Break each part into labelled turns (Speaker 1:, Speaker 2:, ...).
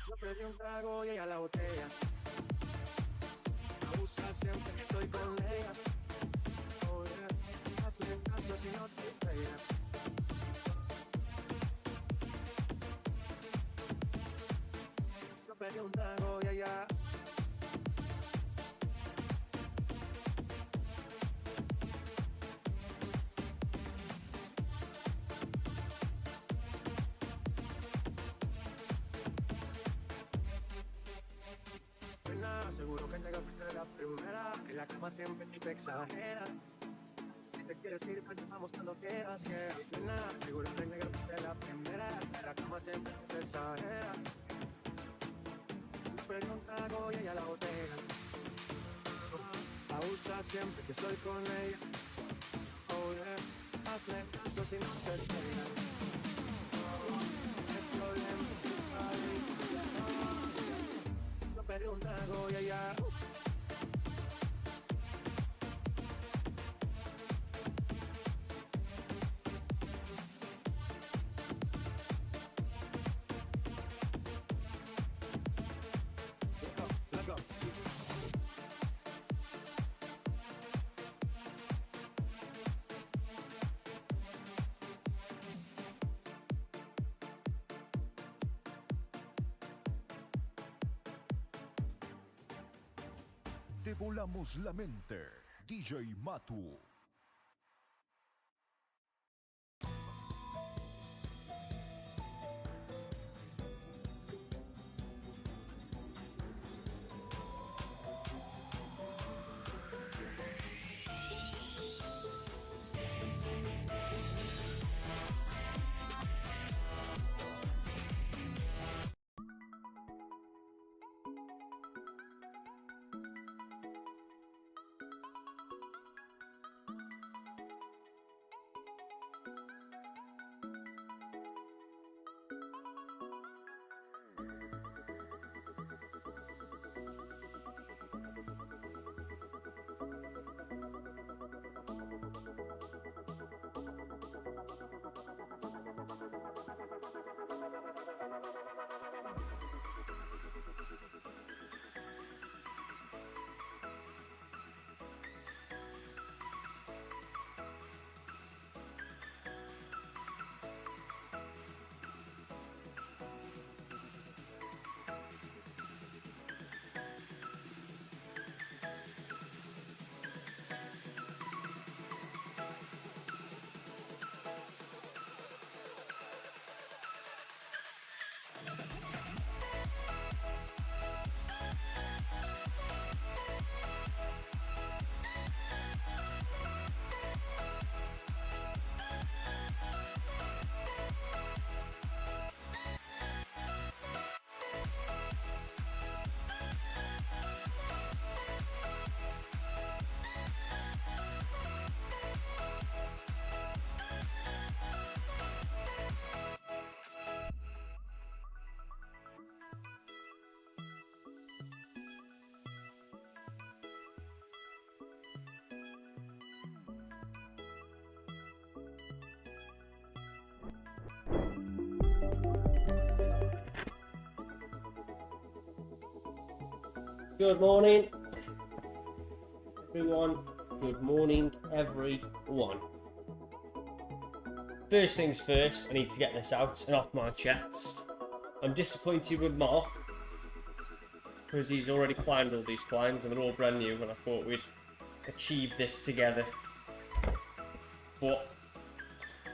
Speaker 1: Yo pedí un trago y ella la botella. Abusa siempre que estoy con ella. Oh yeah, hazle caso si no te estrellas. Yo pedí un trago y ella. Seguro que llega fuiste la primera. En la cama siempre tipo exagera. Si te quieres ir, pues vamos cuando quieras. Seguro que llega fuiste la primera. En la cama siempre tipo exagera. Me pregunta algo y ella la botella. Abusa siempre que estoy con ella. Oh yeah, hazle caso si no te estrella. El problema es que yo pedí un trago y ella. Let's go.
Speaker 2: Te volamos la mente. DJ Matu.
Speaker 3: Good morning, everyone. Good morning, everyone. First things first, I need to get this out and off my chest. I'm disappointed with Mark because he's already climbed all these climbs and they're all brand new, and I thought we'd achieve this together. But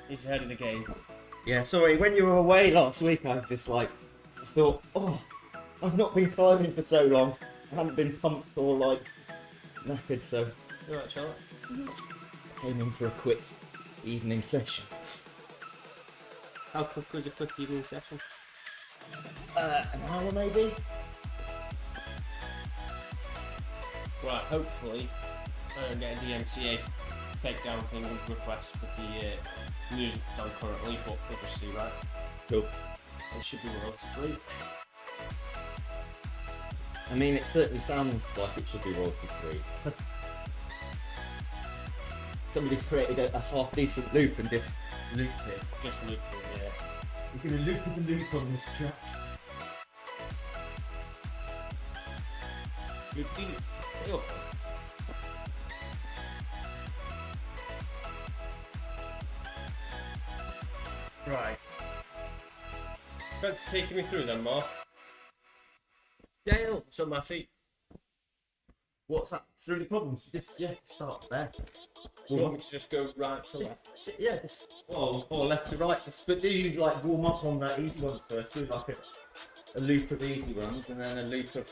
Speaker 3: he's ahead of the game.
Speaker 4: Yeah, sorry, when you were away last week, I thought, oh, I've not been climbing for so long. I haven't been pumped or like knackered, so
Speaker 3: You alright, Charlotte?
Speaker 4: came in for a quick evening session.
Speaker 3: How quick was a quick evening session?
Speaker 4: An hour maybe?
Speaker 3: Right, hopefully I'm going to get a DMCA takedown thing and request for the music that's on currently, but we'll just see, right?
Speaker 4: Cool.
Speaker 3: It should be royalty free.
Speaker 4: I mean, it certainly sounds like it should be royalty free. somebody's created a half decent loop and just looped it.
Speaker 3: Just looped it, yeah.
Speaker 4: We're gonna loop the loop on this track.
Speaker 3: Loop. Right. Thanks for taking me through then, Mark. Dale, what's up, Matty?
Speaker 4: What's that? Through the problems? Just start there.
Speaker 3: You want me to just go right to left?
Speaker 4: Yeah, just or left to right. But do you like warm up on that easy one first? Do like a loop of easy ones and then a loop of.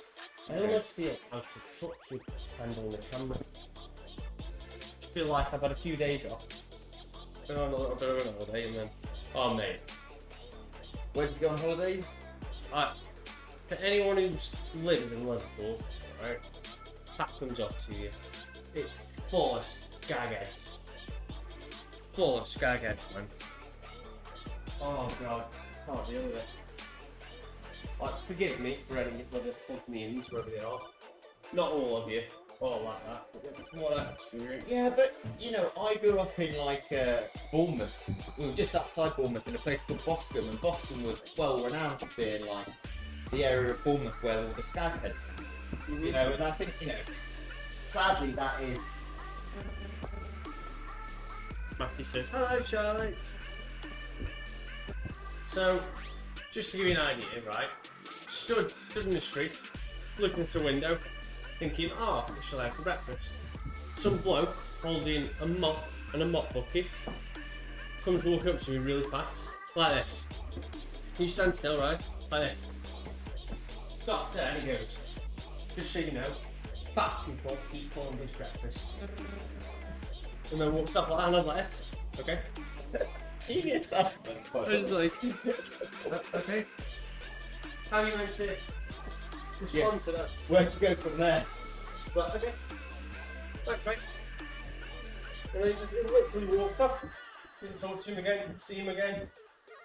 Speaker 3: I almost feel out of touch with handling the camera. I feel like I've had a few days off. Been on a little bit of an holiday and then. Oh, mate.
Speaker 4: Where did you go on holidays?
Speaker 3: For anyone who's lived in Liverpool, right, that comes up to you. It's full of skagheads. Full of skagheads, man. Oh god, can't deal with it. Like, forgive me for any of the companions, wherever they are. Not all of you, all like that, but from what I've experienced.
Speaker 4: Yeah, but you know, I grew up in like Bournemouth. We were just outside Bournemouth in a place called Boscombe, and Boscombe was well renowned for being like the area of Bournemouth where all the skagheads. You know, and I think, you know, sadly that is.
Speaker 3: Matthew says, hello Charlotte. So, just to give you an idea, right, stood in the street, looking at the window, thinking, oh, what shall I have for breakfast? Some bloke holding a mop and a mop bucket comes walking up to me really fast, like this. Can you stand still, right? Like this. Stop there, and he goes, just so you know, fat people eat Columbus breakfasts. And then walks up like that, and I'm like, okay.
Speaker 4: Genius.
Speaker 3: Okay. How are you going to respond to that?
Speaker 4: Where'd you go from there?
Speaker 3: Right, okay. Thanks, mate. And then he just literally walked up. Didn't talk to him again, see him again.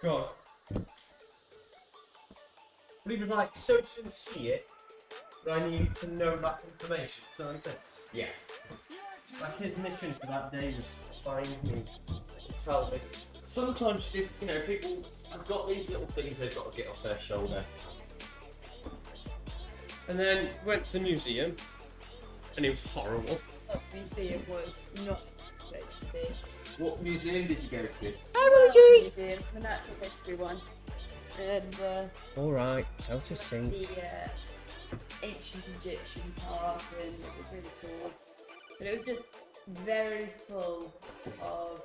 Speaker 3: God. But he was like so sincere that I needed to know that information. Does that make sense?
Speaker 4: Yeah.
Speaker 3: Like his mission for that day was to find me, to tell me.
Speaker 4: Sometimes just, you know, people have got these little things they've got to get off their shoulder.
Speaker 3: And then went to the museum, and it was horrible.
Speaker 5: The museum was not supposed to be.
Speaker 4: What museum did you go to?
Speaker 5: Museum, the natural history one. And
Speaker 3: Alright, so to sing.
Speaker 5: the ancient Egyptian part, and it was really cool. But it was just very full of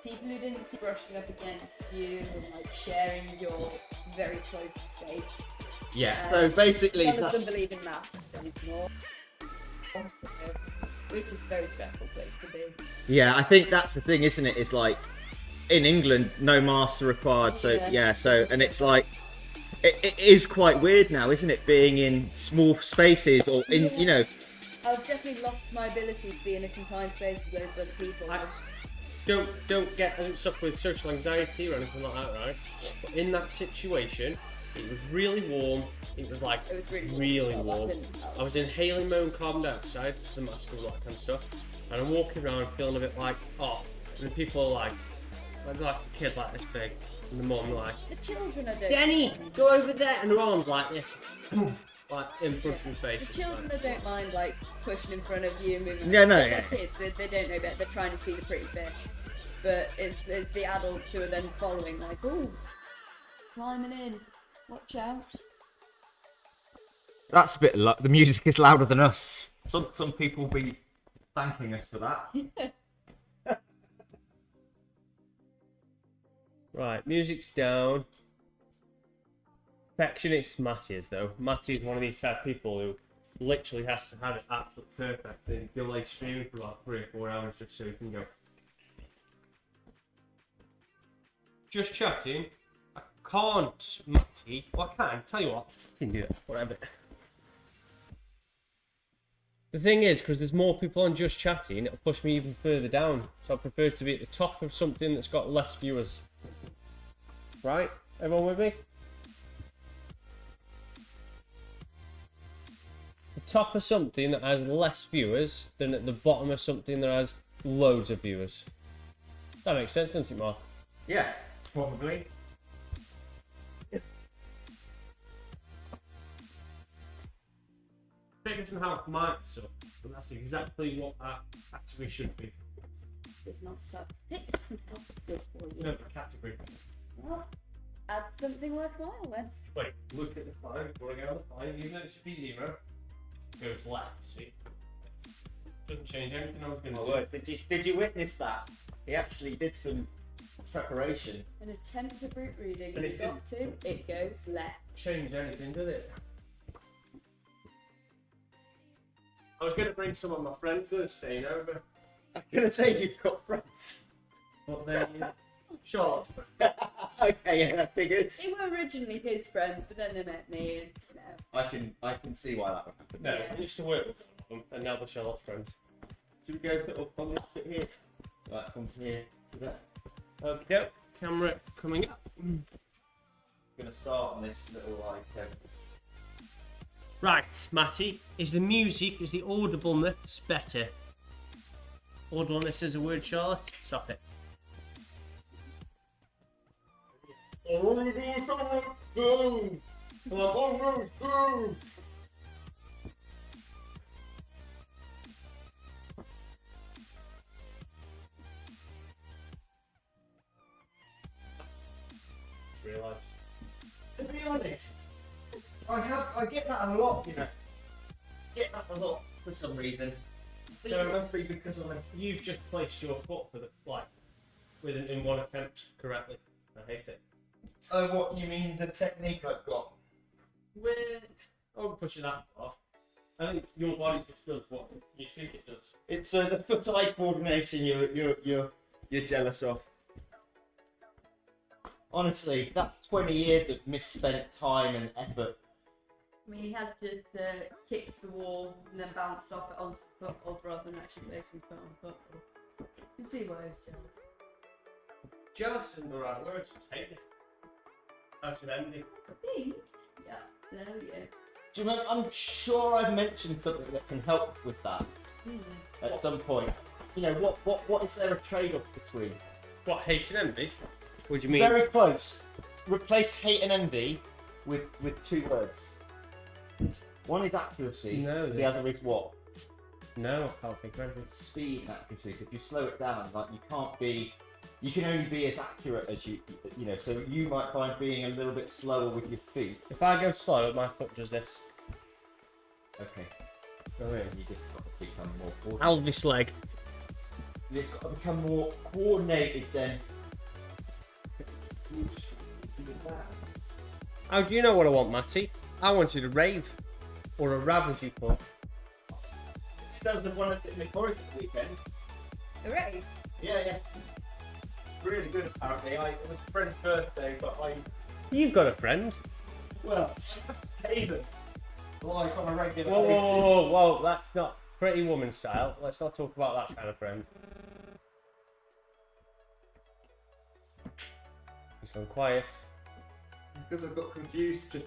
Speaker 5: people who didn't see brushing up against you and like sharing your very close space.
Speaker 4: Yeah, so basically
Speaker 5: None of them believe in masks anymore. Also, it was just a very stressful place to be.
Speaker 4: yeah, I think that's the thing, isn't it? Is like in England, no masks are required. So yeah, so and it's like it is quite weird now, isn't it? Being in small spaces or in, you know.
Speaker 5: I've definitely lost my ability to be in a confined space with loads of other people.
Speaker 3: I don't suffer with social anxiety or anything like that, right? But in that situation, it was really warm. It was like
Speaker 5: It was really warm, so I
Speaker 3: warm.
Speaker 5: couldn't help.
Speaker 3: I was inhaling my own carbon dioxide, just the mask and all that kind of stuff. And I'm walking around feeling a bit like, oh, and people are like a kid like this big, and the mum like,
Speaker 5: The children are doing
Speaker 3: Denny, go over there, and her arms like this, like in front of my face.
Speaker 5: The children that don't mind like pushing in front of you and moving.
Speaker 4: Yeah, no,
Speaker 5: They're
Speaker 4: yeah.
Speaker 5: kids. They don't know better. They're trying to see the pretty fish. But it's the adults who are then following, like, oh, climbing in. Watch out.
Speaker 4: That's a bit of luck. The music is louder than us. Some people will be thanking us for that.
Speaker 3: Right, music's down. Perfectionist Matty is though. Matty is one of these type of people who literally has to have it absolutely perfect and delay streaming for like 3 or 4 hours just so he can go. Just chatting. I can't, Matty. Well, I can. Tell you what, you can do it. Whatever. The thing is, because there's more people on just chatting, it'll push me even further down. So I prefer to be at the top of something that's got less viewers. Right? Everyone with me? The top of something that has less viewers than at the bottom of something that has loads of viewers. That makes sense, doesn't it, Mark?
Speaker 4: Yeah, probably.
Speaker 3: Figures and half might suck, and that's exactly what that category should be.
Speaker 5: It's not so. It's not good for you.
Speaker 3: No, the category.
Speaker 5: Well, add something worthwhile then.
Speaker 3: Wait, look at the fine. Before I go on the fine, even though it's a P0, goes left, see? Doesn't change anything I was going to
Speaker 4: My
Speaker 3: do.
Speaker 4: word, did you witness that? He actually did some preparation.
Speaker 5: An attempt at root reading,
Speaker 3: But
Speaker 5: if
Speaker 3: it
Speaker 5: you got to, it goes left.
Speaker 3: Change anything, did it? I was going to bring some of my friends that are staying over,
Speaker 4: I'm gonna say you've got friends.
Speaker 3: but they're short.
Speaker 4: Okay, yeah, that figures.
Speaker 5: They were originally his friends, but then they met me, and you know.
Speaker 4: I can see why that would happen.
Speaker 3: No,
Speaker 5: Yeah.
Speaker 3: I used to work with them, and now they're Charlotte's friends.
Speaker 4: Should we go sort of on this bit here? Right, from here to there.
Speaker 3: Okay, camera coming up.
Speaker 4: I'm gonna start on this little like.
Speaker 3: Right, Matty, is the music, is the audibleness better? Audibleness is a word, Charlotte? Stop it. Realised.
Speaker 4: To be honest, I get that a lot, you know. Get that a lot for some reason. I think
Speaker 3: So-
Speaker 4: it must be because I'm a
Speaker 3: You've just placed your foot for the like in one attempt correctly. I hate it.
Speaker 4: So what you mean the technique I've got?
Speaker 3: We're I won't push it that far. I think your body just does what you think it does.
Speaker 4: It's the foot-eye coordination you're jealous of. Honestly, that's 20 years of misspent time and effort.
Speaker 5: I mean, he has just kicked the wall and then bounced off it onto the foothold rather than actually placing it on the foothold. You can see why I was jealous.
Speaker 3: Jealous isn't the right word, just hate it. That's an envy.
Speaker 5: I think. Yeah, there we go.
Speaker 4: Do you remember? I'm sure I've mentioned something that can help with that at some point. You know, what is there a trade-off between?
Speaker 3: What, hate and envy? What do you mean?
Speaker 4: Very close. Replace hate and envy with two words. One is accuracy.
Speaker 3: No,
Speaker 4: the
Speaker 3: there's-
Speaker 4: other is what?
Speaker 3: No, I can't think of anything.
Speaker 4: Speed and accuracy. So if you slow it down, like you can only be as accurate as you know. So you might find being a little bit slower with your feet.
Speaker 3: If I go slow, my foot does this.
Speaker 4: Okay.
Speaker 3: Oh, yeah.
Speaker 4: You just got to become more coordinated.
Speaker 3: Alvis leg.
Speaker 4: You just got to become more coordinated then.
Speaker 3: How do you know what I want, Matty? I wanted a rave. Or a rav, as you call it.
Speaker 4: Still the one in the forest this weekend.
Speaker 5: Hooray!
Speaker 4: Yeah. Really good apparently. It was a friend's birthday, but
Speaker 3: You've got a friend.
Speaker 4: well, paid them. Like on a regular
Speaker 3: Whoa, whoa,
Speaker 4: basis.
Speaker 3: whoa, whoa, whoa, that's not Pretty Woman style. Let's not talk about that kind of friend. He's gone quiet.
Speaker 4: Because I've got confused to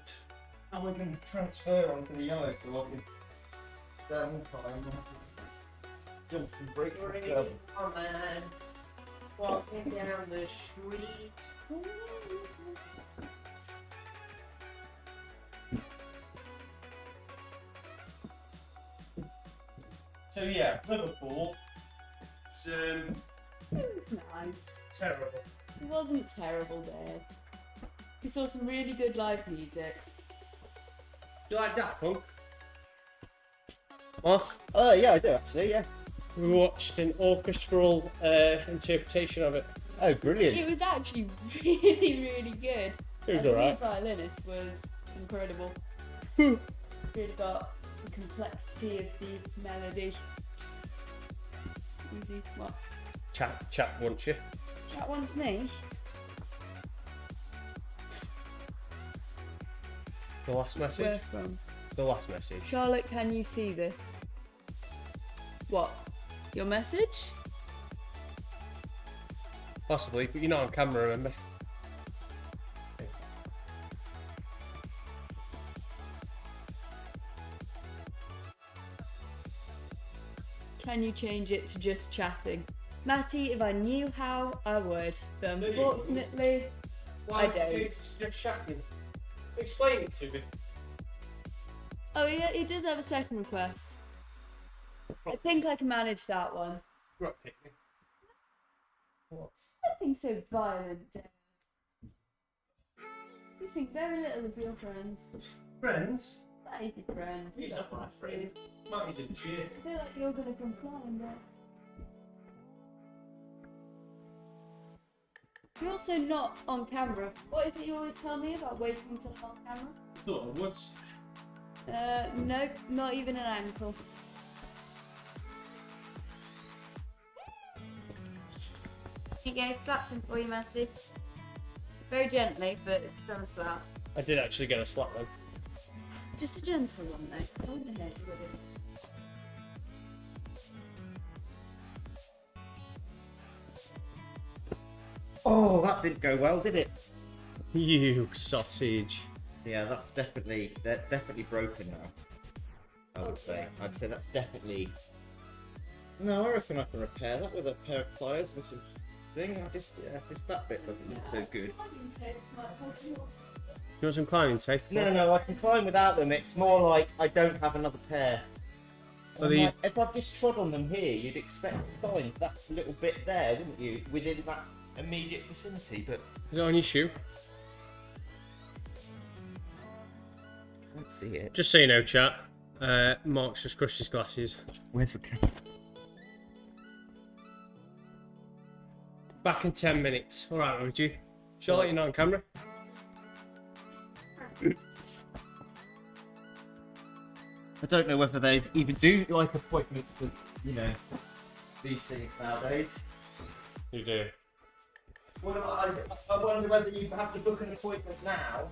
Speaker 4: how am I going to transfer onto the yellow so I can stand time. Jump and break the curb.
Speaker 3: Oh man, walking down the street. So yeah, Liverpool. It's
Speaker 5: It was nice.
Speaker 3: terrible.
Speaker 5: It wasn't terrible there. We saw some really good live music.
Speaker 3: Do you like Daft Punk? What?
Speaker 4: Yeah, I do actually, yeah.
Speaker 3: We watched an orchestral interpretation of it.
Speaker 4: Oh, brilliant.
Speaker 5: It was actually really, really good.
Speaker 3: It was
Speaker 5: And the
Speaker 3: alright.
Speaker 5: lead violinist was incredible. Really got the complexity of the melody. Just easy. What?
Speaker 3: Chat, won't you?
Speaker 5: Chat wants me.
Speaker 3: The last message.
Speaker 5: Where from?
Speaker 3: The last message.
Speaker 5: Charlotte, can you see this? What? Your message?
Speaker 3: Possibly, but you're not on camera, remember?
Speaker 5: can you change it to just chatting? Matty, if I knew how, I would. But
Speaker 3: No, you
Speaker 5: unfortunately,
Speaker 3: Why
Speaker 5: I
Speaker 3: would you
Speaker 5: don't.
Speaker 3: do it to just chatting? Explain it to me.
Speaker 5: oh yeah, he does have a second request. I think I can manage that one.
Speaker 3: Rock kick me.
Speaker 5: Nothing so violent, Dave. You think very little of your friends.
Speaker 3: Friends?
Speaker 5: That is your friend.
Speaker 3: He's
Speaker 5: You
Speaker 3: not
Speaker 5: don't
Speaker 3: my
Speaker 5: have to.
Speaker 3: friend. Matty's a cheer.
Speaker 5: I feel like you're gonna complain, but you're also not on camera. What is it you always tell me about waiting until I'm on camera?
Speaker 3: Thought I was.
Speaker 5: Nope, not even an ankle. Here you go, slapped him for you, Matthew. Very gently, but it's still a slap.
Speaker 3: I did actually get a slap then.
Speaker 5: Just a gentle one, though. Hold the head with it.
Speaker 4: Oh, that didn't go well, did it?
Speaker 3: You sausage.
Speaker 4: Yeah, that's definitely broken now. I would say. I'd say that's definitely. No, I reckon I can repair that with a pair of pliers and some thing. Just that bit doesn't look so good.
Speaker 3: You want some climbing tape?
Speaker 4: No, I can climb without them. It's more like I don't have another pair.
Speaker 3: Are
Speaker 4: I'm
Speaker 3: they-
Speaker 4: like, if I've just trod on them here, you'd expect to find that little bit there, wouldn't you? Within that immediate vicinity, but
Speaker 3: Is it on your shoe?
Speaker 4: I don't see it.
Speaker 3: Just so you know, chat. Mark's just crushed his glasses.
Speaker 4: Where's the camera?
Speaker 3: Back in 10 minutes. Alright, would you? Shall I let you know on camera?
Speaker 4: I don't know whether they even do like appointments for, these things nowadays.
Speaker 3: You do.
Speaker 4: Well, I wonder whether you have to book an appointment now,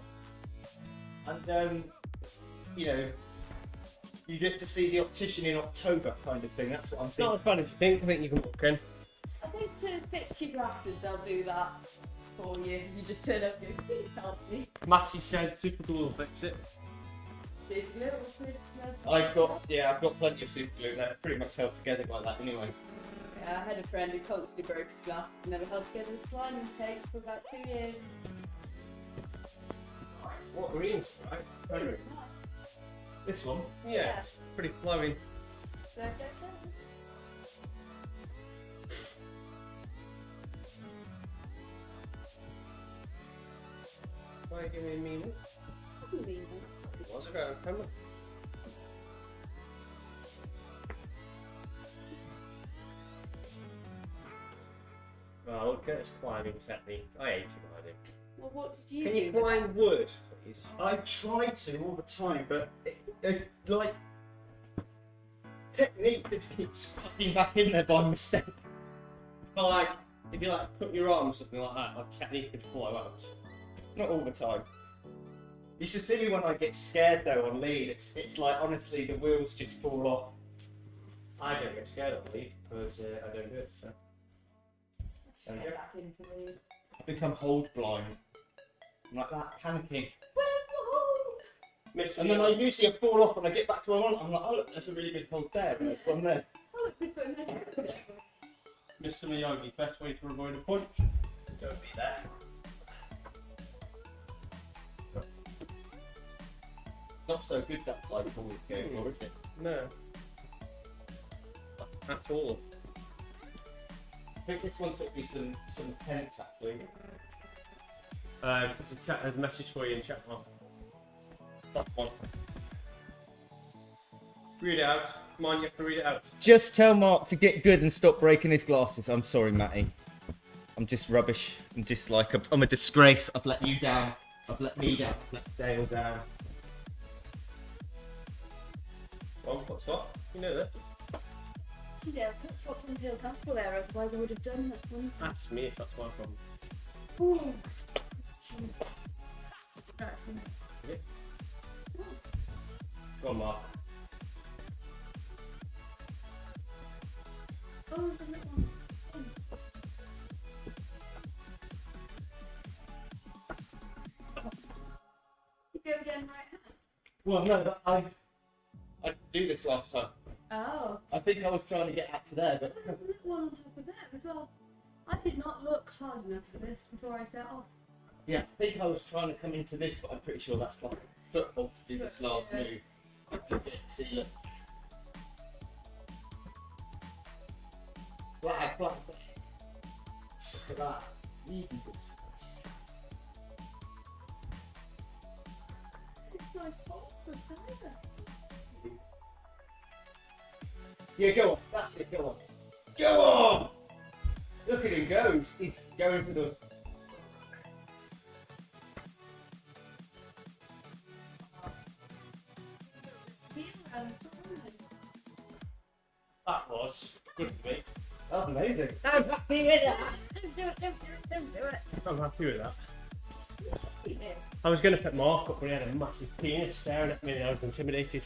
Speaker 4: and you get to see the optician in October, kind of thing. That's what I'm
Speaker 3: It's not
Speaker 4: thinking.
Speaker 3: as bad as you think. I think you can book in.
Speaker 5: I think to fix your glasses, they'll do that for you. You just turn up and go, "Can you help me?"
Speaker 3: Matty said super glue will fix it.
Speaker 5: Big little bit.
Speaker 4: I've got plenty of super glue. They're pretty much held together by that anyway.
Speaker 5: Yeah, I had a friend who constantly broke his glasses and never held together with blinding tape for about 2 years.
Speaker 3: What greens, right?
Speaker 4: This one.
Speaker 3: Yeah, it's pretty flowing.
Speaker 5: So,
Speaker 3: Why are you giving me a mean?
Speaker 5: wasn't leaving.
Speaker 3: It was around camera. Oh, look at his climbing technique. I hate it, I do.
Speaker 5: Well, what did you
Speaker 3: Can
Speaker 5: do?
Speaker 3: you climb worse, please?
Speaker 4: I try to all the time, but like technique just keeps fucking back in there by mistake.
Speaker 3: But like, if you like cut your arm or something like that, like technique could flow out.
Speaker 4: Not all the time. You should see me when I get scared though on lead. It's like honestly the wheels just fall off.
Speaker 3: I don't get scared of lead because I don't do it. So.
Speaker 5: Should get back into the...
Speaker 4: I become hold blind. I'm like that, panicking.
Speaker 5: Where's the hole?
Speaker 3: Mr.
Speaker 4: And then I usually fall off and I get back to where I want. I'm like, oh look, there's a really good hold there, and there's one there.
Speaker 5: Oh, look, we put a nice picture there.
Speaker 3: Mr. Miyagi, best way to avoid a punch? Don't be there.
Speaker 4: Not so good that side of the wheel going for, is it?
Speaker 3: No. At all.
Speaker 4: I think this one took me some attempts actually.
Speaker 3: There's a message for you in chat, Mark.
Speaker 4: That one.
Speaker 3: Read it out. Come on, you have to read it out.
Speaker 4: Just tell Mark to get good and stop breaking his glasses. I'm sorry, Matty. I'm just rubbish. I'm just like, I'm a disgrace. I've let you down. I've let me down. I've let Dale down.
Speaker 3: Well, what's what? You know that.
Speaker 5: See there, I put swapped on peeled apple there, otherwise I would have done that one.
Speaker 3: Ask me if that's my problem.
Speaker 5: Ooh.
Speaker 3: Go on, Mark.
Speaker 5: Oh, the little one. You go again right hand.
Speaker 4: Well, no, I didn't do this last time.
Speaker 5: Oh.
Speaker 4: I think I was trying to get up to there, but
Speaker 5: There's a little one on top of them as well. I did not look hard enough for this before I set off.
Speaker 4: yeah, I think I was trying to come into this, but I'm pretty sure that's like football to do this last
Speaker 5: Yeah.
Speaker 4: move. I could get to see it. Flag. Look at that. You can put
Speaker 5: It's nice hole for a diver.
Speaker 4: yeah, go on. That's it. Go on. Go on. Look at him go. He's going for the.
Speaker 5: Feel around the corner.
Speaker 3: That was good for me.
Speaker 4: That's amazing.
Speaker 5: I'm happy with that. Don't do it, don't do it.
Speaker 3: I'm happy with that.
Speaker 5: Yeah.
Speaker 3: I was going to put Mark up, but he had a massive penis staring at me and I was intimidated.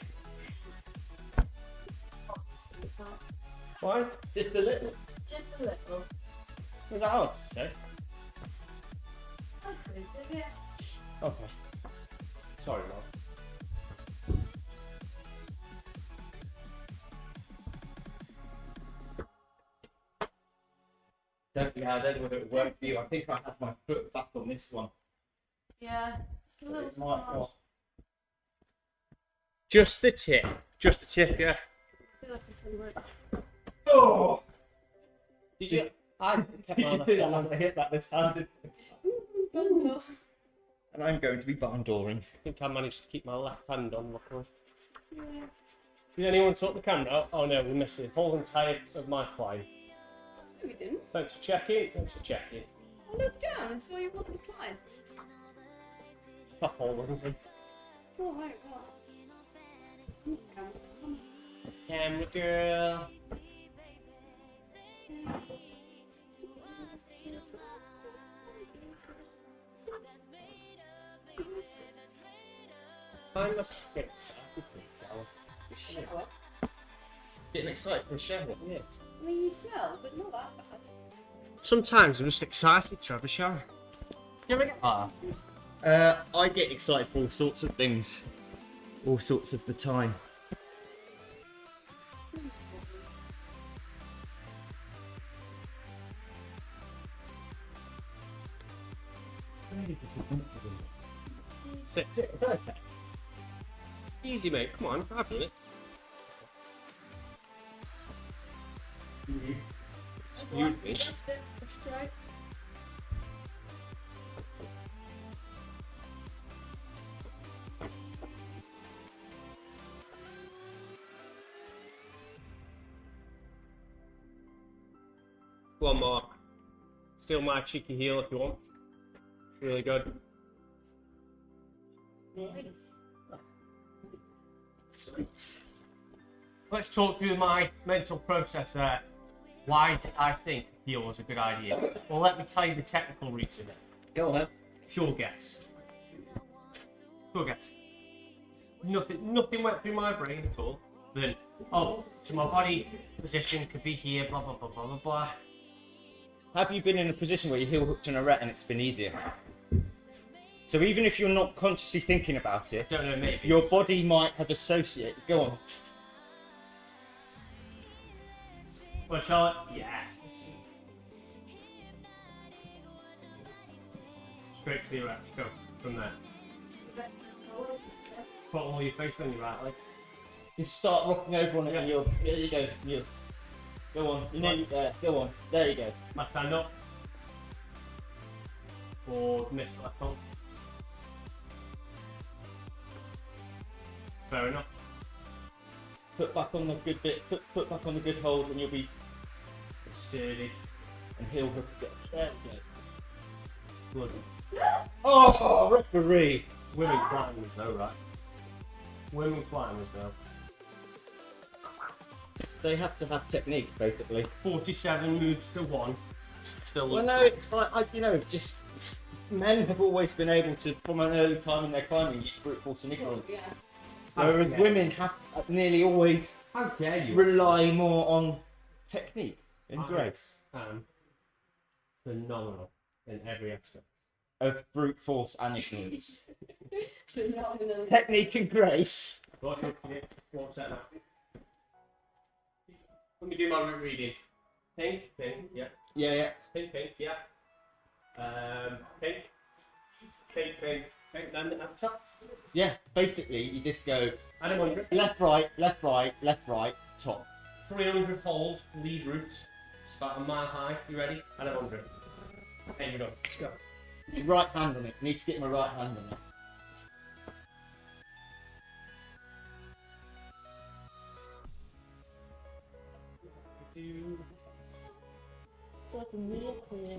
Speaker 3: Why?
Speaker 4: Just a little.
Speaker 5: Just a little.
Speaker 3: Was that hard to say?
Speaker 5: I suppose so, yeah.
Speaker 3: Okay. Sorry, Mark.
Speaker 4: Yeah, I don't know whether it would work for you. I think I had my foot back on this one.
Speaker 5: Yeah. It's a little
Speaker 4: It might
Speaker 5: small.
Speaker 4: not.
Speaker 3: Just the tip, yeah.
Speaker 5: I feel like it's gonna work.
Speaker 4: Oh!
Speaker 3: Did you? I
Speaker 4: Did you see that as I hit that this hand?
Speaker 5: Oh,
Speaker 4: And I'm going to be barn dooring.
Speaker 3: I think I managed to keep my left hand on, luckily.
Speaker 5: yeah.
Speaker 3: Did anyone sort the camera out? Oh no, we're missing a whole entire of my flying.
Speaker 5: No, we didn't.
Speaker 3: Thanks for checking.
Speaker 5: I looked down and saw you want the flies.
Speaker 3: Top hole or something.
Speaker 5: Oh, right, what?
Speaker 3: Camera girl. I must get excited for a shower.
Speaker 4: Shit.
Speaker 5: What?
Speaker 4: Getting excited for a shower.
Speaker 3: Yes.
Speaker 5: I mean, you smell, but not that bad.
Speaker 3: Sometimes I'm just excited to have a shower. You ever get that?
Speaker 4: I get excited for all sorts of things. All sorts of the time.
Speaker 3: Sit. It's okay. Easy, mate. Come on, 5 minutes. Excuse me.
Speaker 5: That's right.
Speaker 3: Go on, Mark. Steal my cheeky heel if you want. Really good.
Speaker 5: Nice.
Speaker 3: Let's talk through my mental process there. Why did I think heel was a good idea? Well, let me tell you the technical reason.
Speaker 4: Go on then.
Speaker 3: Pure guess. Pure guess. Nothing went through my brain at all. Then, oh, so my body position could be here, blah, blah, blah, blah, blah, blah.
Speaker 4: Have you been in a position where your heel hooked on a ret and it's been easier? So even if you're not consciously thinking about it,
Speaker 3: Don't know, maybe.
Speaker 4: your body might have associated. Go on.
Speaker 3: Well, Charlotte? Yeah. Straight to your right. Go. From there. Put all your faith on your right leg.
Speaker 4: Just start rocking over on it and you'll. There you go. Go on. You're nearly there. Go on. There you go.
Speaker 3: Left hand up. Or miss left arm. Fair enough.
Speaker 4: Put back on the good bit. Put back on the good hold and you'll be.
Speaker 3: Sturdy.
Speaker 4: And heel hook it. There you
Speaker 3: Good.
Speaker 4: go. Oh, referee.
Speaker 3: Women climbers though, right? Women climbers though.
Speaker 4: They have to have technique, basically.
Speaker 3: 47 moves to 1. Still
Speaker 4: Well,
Speaker 3: look
Speaker 4: no, it's like just men have always been able to, from an early time in their climbing, use brute force and ignorance.
Speaker 5: Yeah.
Speaker 4: Whereas
Speaker 3: Okay.
Speaker 4: women have nearly always
Speaker 3: How dare you?
Speaker 4: rely more on technique and
Speaker 3: I
Speaker 4: grace
Speaker 3: am phenomenal in every aspect.
Speaker 4: of brute force and ignorance.
Speaker 5: Phenomenal.
Speaker 4: Technique and grace.
Speaker 3: Go on, look at it. What's that now? Let me do my route reading. Pink, yeah.
Speaker 4: Yeah.
Speaker 3: Pink, yeah. Pink. Then up top.
Speaker 4: Yeah, basically, you just go
Speaker 3: And a 100.
Speaker 4: left, right, top.
Speaker 3: 300 hold, lead route. It's about a mile high. You ready? And a 100. There you go. Let's go.
Speaker 4: Right hand on it. Need to get my right hand on it.
Speaker 5: It's like a real clear.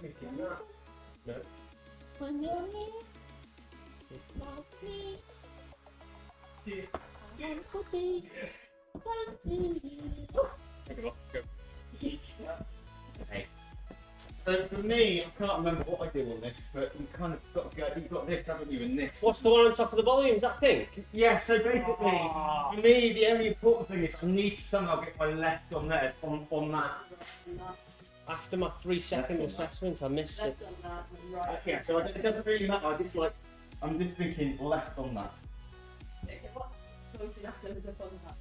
Speaker 3: Making that. No.
Speaker 5: When you're here, like me,
Speaker 3: Yeah.
Speaker 5: I want to be like you.
Speaker 3: Go.
Speaker 4: Okay. So for me, I can't remember what I do on this, but you kind of got to go. You've got this, haven't you? And this.
Speaker 3: What's the one on top of the volume? Is that pink?
Speaker 4: Yeah. So basically, for me, the only important thing is I need to somehow get my left on there, on that.
Speaker 3: After my 3-second assessment, I missed it.
Speaker 5: Left on that and right.
Speaker 4: Yeah. So it doesn't really matter. I'm just thinking left on that.
Speaker 5: Okay, what pointed at them as a fun hat?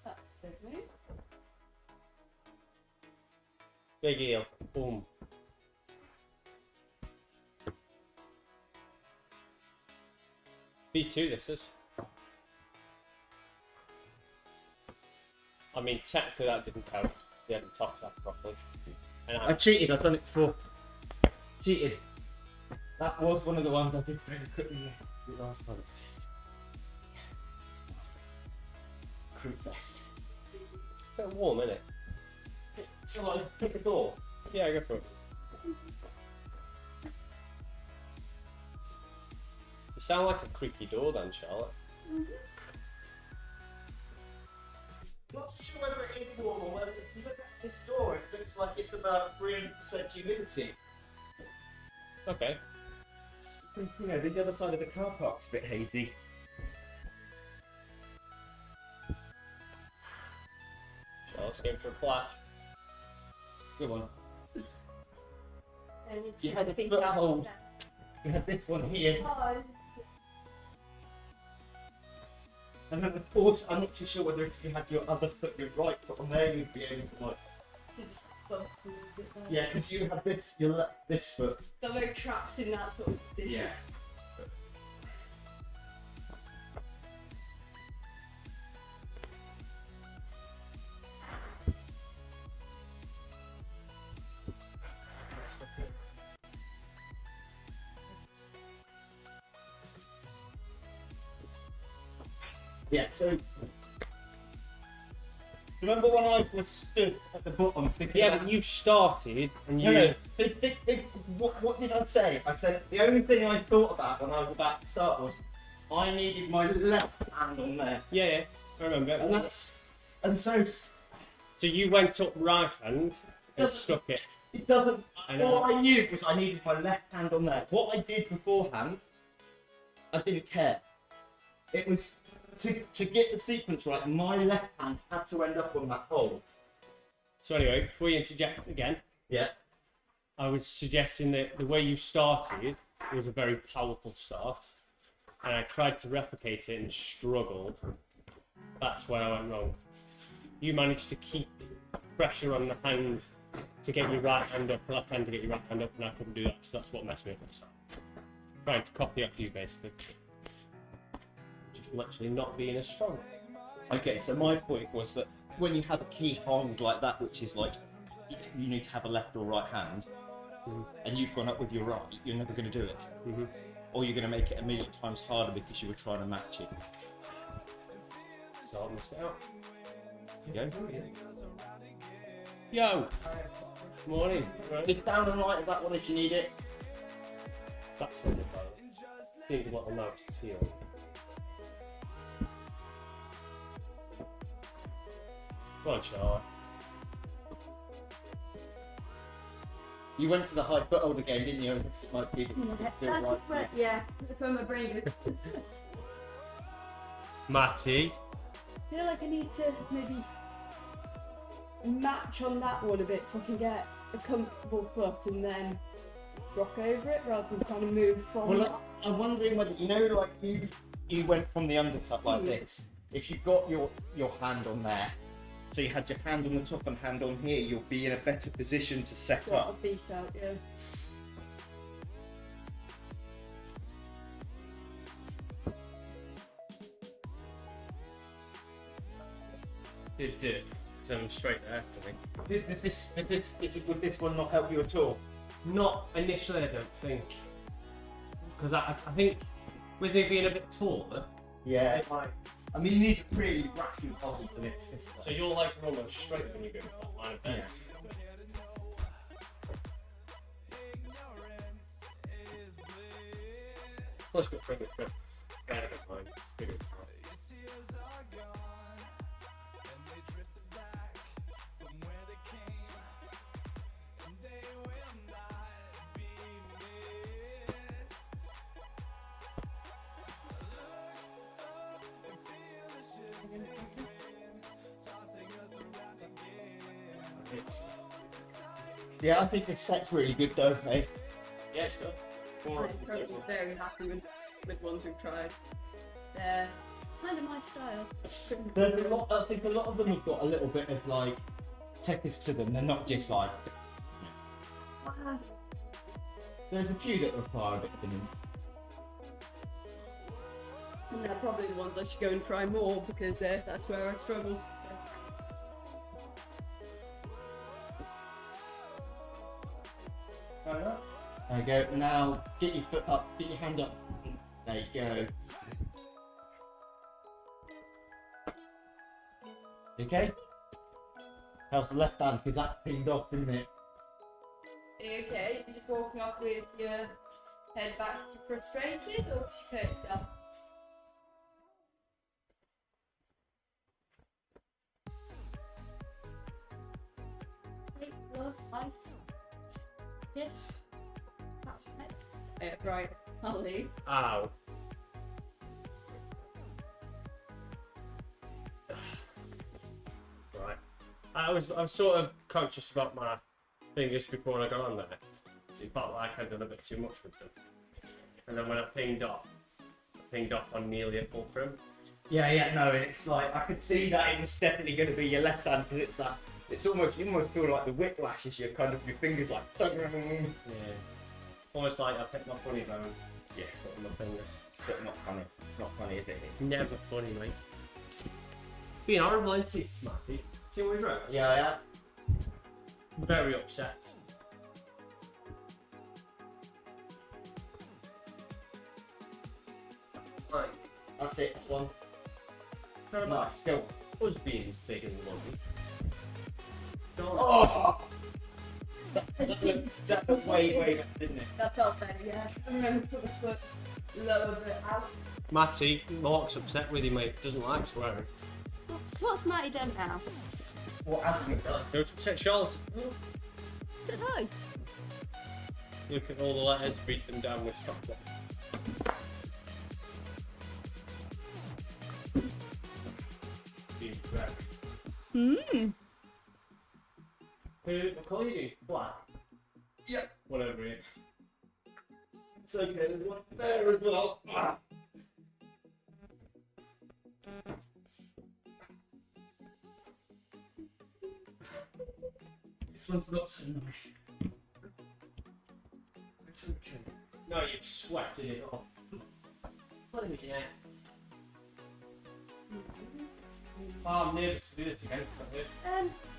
Speaker 5: That's the move.
Speaker 3: Big eel. Boom. B2 this is. I mean, technically that didn't count. They hadn't topped that properly. And
Speaker 4: I cheated. I've done it before. Cheated. That was one of the ones I did very quickly last time. It's just crew fest.
Speaker 3: a bit warm, isn't it? Shall I pick a door? Yeah, go for it. You sound like a creaky door then, Charlotte.
Speaker 4: Not too sure whether it is warm or whether if you look at this door, it looks like it's about 300% humidity.
Speaker 3: Okay.
Speaker 4: You know, the other side of the car park's a bit hazy.
Speaker 3: Charlotte's going for a flash.
Speaker 4: Good one.
Speaker 5: And
Speaker 4: You
Speaker 5: you
Speaker 4: had a
Speaker 5: think
Speaker 4: foothold. You had this one here. And then of course, I'm not too sure whether if you had your other foot, your right foot on there, you'd be able to like...
Speaker 5: To just bump a little bit there.
Speaker 4: Yeah, because you had this, this foot.
Speaker 5: So we're trapped in that sort of position.
Speaker 4: Yeah, so... Remember when I was stood at the bottom thinking
Speaker 3: Yeah,
Speaker 4: about...
Speaker 3: but you started and you...
Speaker 4: No, what did I say? I said the only thing I thought about when I was about to start was I needed my left hand on there.
Speaker 3: Yeah, I remember.
Speaker 4: And that's... And so...
Speaker 3: So you went up right hand and
Speaker 4: Doesn't-
Speaker 3: stuck it.
Speaker 4: It doesn't...
Speaker 3: I know.
Speaker 4: All I knew was I needed my left hand on there. What I did beforehand, I didn't care. It was... To get the sequence right, my left hand had to end up on that hole.
Speaker 3: So anyway, before you interject again,
Speaker 4: Yeah.
Speaker 3: I was suggesting that the way you started was a very powerful start, and I tried to replicate it and struggled. That's where I went wrong. You managed to keep pressure on the hand to get your right hand up, left hand to get your right hand up, and I couldn't do that, so that's what messed me up at the start. Trying to copy off you, basically. Just literally not being as strong.
Speaker 4: Okay, so my point was that when you have a key hold like that, which is like you need to have a left or right hand, and you've gone up with your right, you're never going to do it. Or you're going to make it a million times harder because you were trying to match it.
Speaker 3: So I missed it out.
Speaker 4: There you go.
Speaker 3: Yo! Morning. Right.
Speaker 4: Just down and right of that one if you need it.
Speaker 3: That's what you're about. Think about the mouse to see it. Come on, Charlotte.
Speaker 4: You went to the high foothold again, didn't you? It might be right.
Speaker 5: That's where my brain goes.
Speaker 3: Matty.
Speaker 5: I feel like I need to maybe match on that one a bit so I can get a comfortable foot and then rock over it rather than kind of move from it.
Speaker 4: Well, I'm wondering whether like you went from the undercut like this. If you've got your hand on there, so you had your hand on the top and hand on here, you'll be in a better position to set
Speaker 5: Got a
Speaker 4: up.
Speaker 5: beat out, yeah.
Speaker 3: Did do. Because I'm straight there after me.
Speaker 4: Would this one not help you at all?
Speaker 3: Not initially, I don't think. Because I think with me being a bit taller,
Speaker 4: Yeah.
Speaker 3: it might.
Speaker 4: I mean, these are pretty ratchet bodies in its system.
Speaker 3: So your legs are almost straight when you go with that line of bend. Plus, got bigger trips. Better than mine. It's bigger.
Speaker 4: Yeah, I think this set's really good though, hey?
Speaker 3: Yeah, it's good. More
Speaker 5: I'm very happy with ones we've tried. They're kind of my style.
Speaker 4: There's a lot. I think a lot of them have got a little bit of like techers to them. They're not just like.
Speaker 5: Wow.
Speaker 4: There's a few that require a bit of thinning.
Speaker 5: And they're probably the ones I should go and try more because that's where I struggle.
Speaker 4: There you go. Now get your foot up. Get your hand up. There you go. Okay. How's the left hand? Because that's pinned off, isn't it?
Speaker 5: Okay, you're just walking off with your head back to frustrated or just hurt yourself? Hey, love, ice. Yes. That's right. Right, I'll leave.
Speaker 3: Ow. Right. I was sort of conscious about my fingers before I got on there. So it felt like I'd done a bit too much with them. And then when I pinged off on nearly a full trim.
Speaker 4: Yeah, no, it's like I could see that it was definitely going to be your left hand because it's that. It's almost you almost feel like the whiplash is your kind of your fingers like.
Speaker 3: Yeah. Almost like I picked my funny bone. Yeah, got on my fingers.
Speaker 4: But not funny. It's not funny, is it?
Speaker 3: It's never funny, mate. Being horrible, ain't it, Matty? See what we wrote?
Speaker 4: Yeah.
Speaker 3: Very upset. It's like
Speaker 4: That's it. That one.
Speaker 3: very
Speaker 4: Nice. Still.
Speaker 3: us being big and lovely.
Speaker 4: Oh! That looked way better, didn't it?
Speaker 5: That felt better, yeah. I remember put the foot lower but out.
Speaker 3: Matty, Mark's upset with you, mate. Doesn't like swearing.
Speaker 5: What's Matty done now?
Speaker 4: What hasn't it done?
Speaker 3: Go to upset Charlotte.
Speaker 5: Said hi.
Speaker 3: Look at all the letters, beat them down with chocolate.
Speaker 5: Mmm.
Speaker 3: What colour you? Black?
Speaker 4: Yep.
Speaker 3: Whatever it is.
Speaker 4: It's okay. There's one there as well. Ah. This one's not so nice. It's okay.
Speaker 3: No, you've sweated it off. Yeah. Oh, I'm nervous to do this again.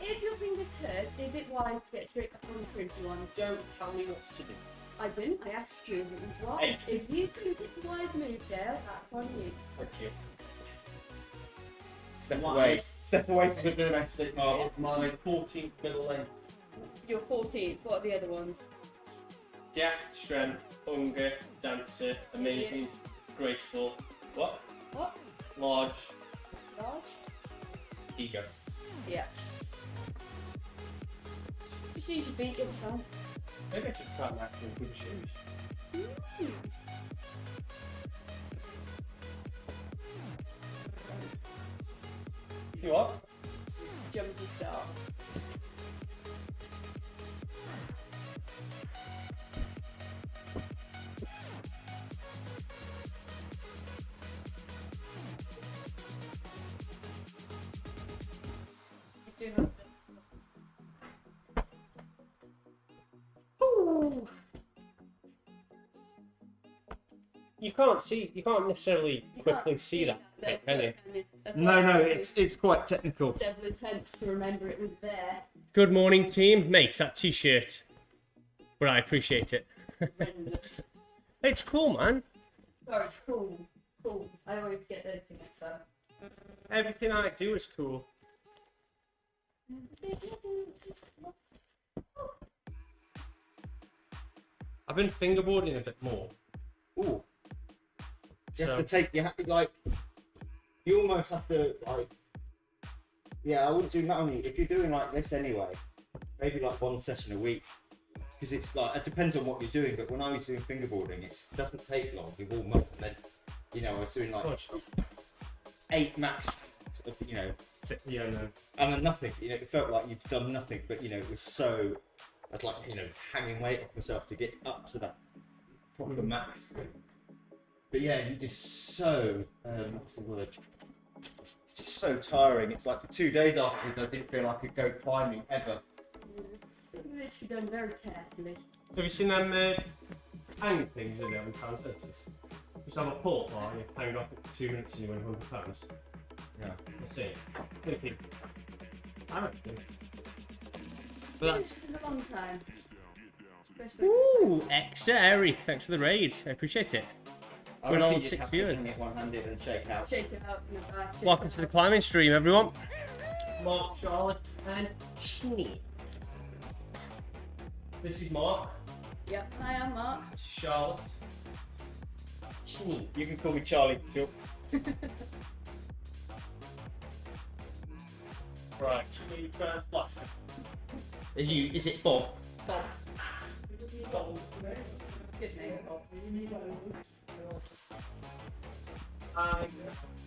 Speaker 5: If your fingers hurt, is it wise to get straight back on the printer one?
Speaker 3: Don't tell me what to do.
Speaker 5: I didn't. I asked you if it was wise.
Speaker 3: Hey.
Speaker 5: If you think it's a wise move, Dale, that's on you.
Speaker 3: Thank you.
Speaker 4: Step
Speaker 3: Why?
Speaker 4: away. Step away from the domestic.
Speaker 3: Oh, my 14th middle length.
Speaker 5: You're 14th. What are the other ones?
Speaker 3: Depth, strength, hunger, dancer, amazing, graceful. What?
Speaker 5: What?
Speaker 3: Large,
Speaker 5: Large?
Speaker 3: ego.
Speaker 5: Yeah. Just use your feet, you'll be fine.
Speaker 3: Maybe I should try that in good shoes. You what?
Speaker 5: Jumpy start. do have them.
Speaker 3: Ooh. You can't necessarily
Speaker 5: You
Speaker 3: quickly
Speaker 5: can't
Speaker 3: see that,
Speaker 5: though,
Speaker 3: can you?
Speaker 5: That's
Speaker 4: No,
Speaker 5: why
Speaker 4: no,
Speaker 5: I did
Speaker 4: it's quite technical.
Speaker 5: several attempts to remember it was there.
Speaker 3: Good morning, team. Mate, that t-shirt. But I appreciate it.
Speaker 5: Horrendous.
Speaker 3: It's cool, man.
Speaker 5: Sorry, cool. Cool. I always get those two mixed up.
Speaker 3: Everything I do is cool. I've been fingerboarding a bit more.
Speaker 4: Ooh. You
Speaker 3: So,
Speaker 4: have to take, you almost have to, like, yeah, I wouldn't do that only, if you're doing like this anyway, maybe like one session a week, because it's like, it depends on what you're doing, but when I was doing fingerboarding, it doesn't take long, you warm up, and then, you know, I was doing like
Speaker 3: gosh,
Speaker 4: 8 max, of, you know,
Speaker 3: yeah, no.
Speaker 4: and then nothing, you know, it felt like you've done nothing, but, you know, it was so, I'd like, you know, hanging weight off myself to get up to that proper max. But yeah, you're just so, what's the word? It's just so tiring. It's like for 2 days afterwards, I didn't feel I could go climbing ever.
Speaker 5: It should be done very carefully.
Speaker 3: Have you seen them hang things in there on town centres? Just have a pull bar and you hang off it for 2 minutes and you win £100.
Speaker 4: Yeah.
Speaker 3: Let's see. Thinking. I reckon. But
Speaker 5: It's
Speaker 3: that's.
Speaker 5: been a long time. Especially
Speaker 3: Ooh, Exa Eric, thanks for the raid. I appreciate it.
Speaker 4: I
Speaker 3: Good
Speaker 4: reckon
Speaker 3: old
Speaker 4: you'd
Speaker 3: 6
Speaker 4: have to
Speaker 3: viewers.
Speaker 4: hang it one-handed and shake out.
Speaker 5: shake it out in the back.
Speaker 3: Welcome to the climbing stream, everyone. Mark, Charlotte, and Schneid. This is Mark.
Speaker 5: Yep, I am Mark.
Speaker 3: This is Charlotte. Schneid.
Speaker 4: You can call me Charlie, Phil.
Speaker 3: Right, Schneid first blaster. Is it Bob?
Speaker 5: Bob. Bob. Good name.
Speaker 3: I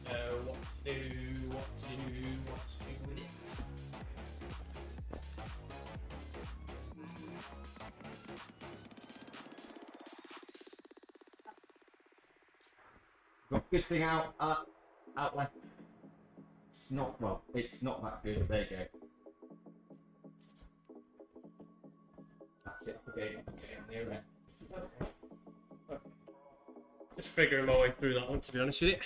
Speaker 3: know what to do, what to do with it.
Speaker 4: Got good thing out left. It's not, well, it's not that good. There you go. That's it. Okay, near it.
Speaker 3: Just figuring my way through that one, to be honest with you.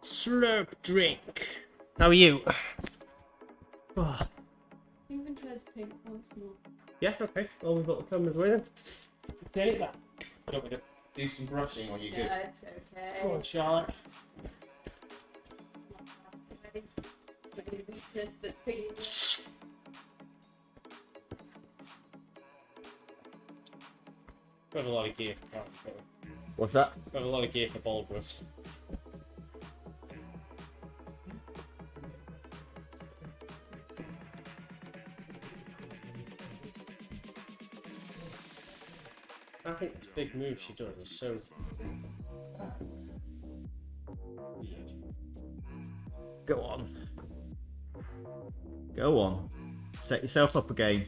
Speaker 3: Slurp drink. How are you? Oh,
Speaker 5: Even tries pink once more.
Speaker 3: yeah, okay. Well, we've got the cameras away then. Turn it back. Don't we do?
Speaker 4: Do some brushing or you good?
Speaker 5: Yeah, it's okay.
Speaker 3: Come on, Charlotte.
Speaker 5: Maybe a weakness that's pink.
Speaker 3: Got a lot of gear for that.
Speaker 4: What's that?
Speaker 3: Got a lot of gear for Baldrus. I think this big move she does is so weird.
Speaker 4: Go on. Go on. Set yourself up again.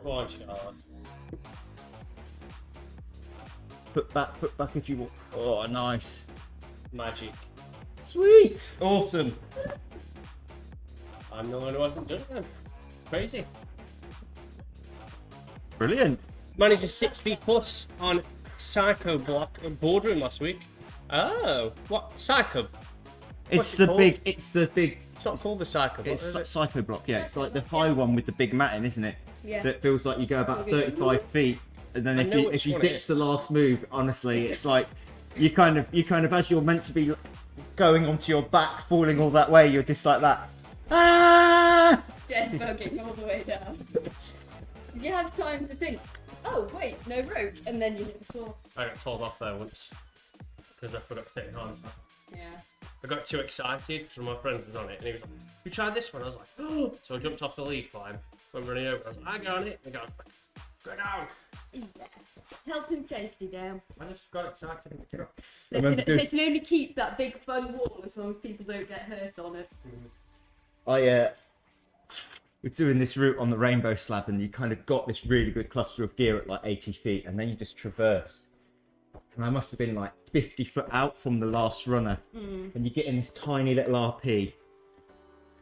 Speaker 3: Go on, Charlotte.
Speaker 4: Put back if you want. Oh, nice.
Speaker 3: Magic.
Speaker 4: Sweet. Awesome.
Speaker 3: I'm the one who hasn't done it then. Crazy.
Speaker 4: Brilliant.
Speaker 3: Managed a 6 feet plus on Psycho Block Boardroom last week. Oh, what? Psycho?
Speaker 4: It's
Speaker 3: What's it
Speaker 4: the
Speaker 3: called?
Speaker 4: big. It's the big.
Speaker 3: It's not called the Psycho Block,
Speaker 4: It's
Speaker 3: is it?
Speaker 4: Psycho Block. Yeah, it's like the high one with the big matting, isn't it?
Speaker 5: Yeah.
Speaker 4: That feels like you go about 35 feet, and then
Speaker 3: I
Speaker 4: if
Speaker 3: know
Speaker 4: you
Speaker 3: which
Speaker 4: if you
Speaker 3: one it
Speaker 4: ditch
Speaker 3: is.
Speaker 4: the last move, honestly, it's like you kind of as you're meant to be going onto your back, falling all that way, you're just like that. Ah!
Speaker 5: Dead bugging all the way down. You have time to think, oh wait, no rope, and then you hit the floor.
Speaker 3: I got told off there once because I forgot to take hands.
Speaker 5: Yeah.
Speaker 3: I got too excited because my friend was on it and he was like, "We tried this one." I was like, "Oh!" So I jumped off the lead climb, went running over. I was like, "I got on it." And the guy was like, "Go down!"
Speaker 5: Yeah. Health and safety down.
Speaker 3: I just got excited and took it.
Speaker 5: They can only keep that big fun wall as long as people don't get hurt on it.
Speaker 4: We're doing this route on the rainbow slab, and you kind of got this really good cluster of gear at like 80 feet, and then you just traverse. and I must have been like 50 foot out from the last runner. And you get in this tiny little RP.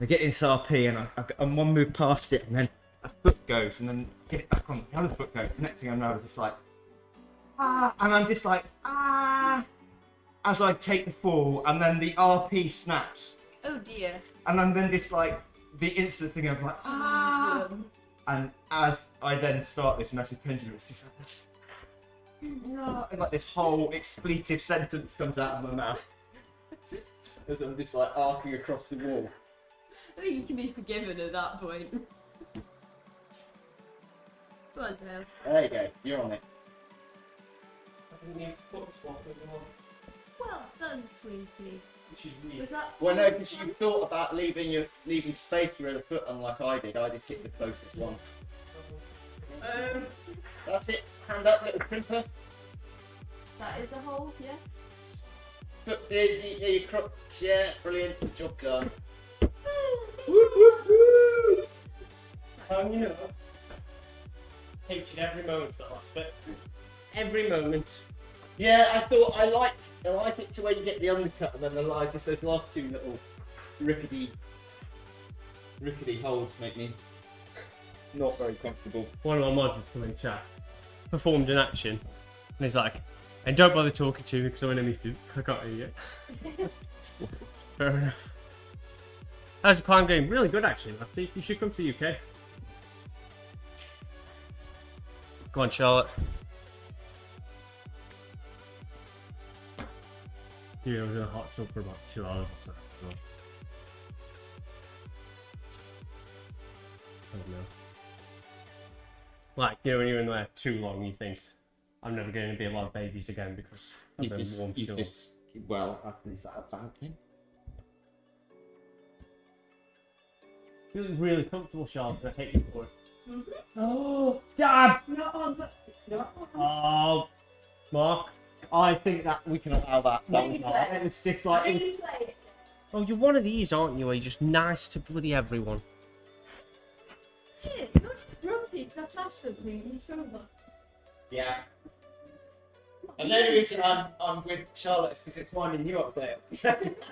Speaker 4: I get in this RP and one move past it, and then a foot goes, and then hit it back on, the other foot goes. The next thing I know, I'm just like, ah, and I'm just like, ah, as I take the fall, and then the RP snaps.
Speaker 5: Oh dear.
Speaker 4: And I'm then just like, the instant thing of like, ah, and as I then start this massive pendulum, it's just like, no, and like this whole expletive sentence comes out of my mouth. As I'm just like arcing across the wall.
Speaker 5: I think you can be forgiven at that point. Go on, Dale.
Speaker 4: There you go, you're on it.
Speaker 3: I didn't need to put a swap anymore,
Speaker 5: Well done, sweetie.
Speaker 3: which is weird.
Speaker 5: Was that?
Speaker 4: Well, no, because you thought about leaving space for your other foot, unlike I did. I just hit the closest one. That's it. Hand up, little crimper.
Speaker 5: That is a hole, yes.
Speaker 4: Foot near your crotch. Yeah, brilliant. Job done.
Speaker 3: Time you know. Hated every moment of that last bit. Every moment.
Speaker 4: Yeah, I thought I like it to where you get the undercut and then the line. Just those last two little rickety holds make me not very comfortable.
Speaker 3: One of my mods is coming in chat. Performed in action. And he's like, and don't bother talking to me because I'm in a meeting. I can't hear you. Fair enough. How's the climb going? Really good actually, Matty. You should come to the UK. Go on, Charlotte. Yeah, I was in a hot tub for about 2 hours or so. I don't know. Like, you know, when you're in there too long, you think, I'm never going to be able to have babies again because I've been warm too long.
Speaker 4: Well, is that a bad thing?
Speaker 3: Feeling really comfortable, Charlotte. I hate you for it. Oh, Dad!
Speaker 5: Not on, but it's not on.
Speaker 3: Oh, Mark.
Speaker 4: I think that we can allow that.
Speaker 5: Replay.
Speaker 4: It was just like
Speaker 5: Replay it.
Speaker 3: Oh, you're one of these, aren't you? Where you're just nice to bloody everyone.
Speaker 5: Shit, you're just grumpy because I flashed something in your shoulder.
Speaker 4: yeah. And the only reason I'm with Charlotte is because it's winding you up there.
Speaker 5: That's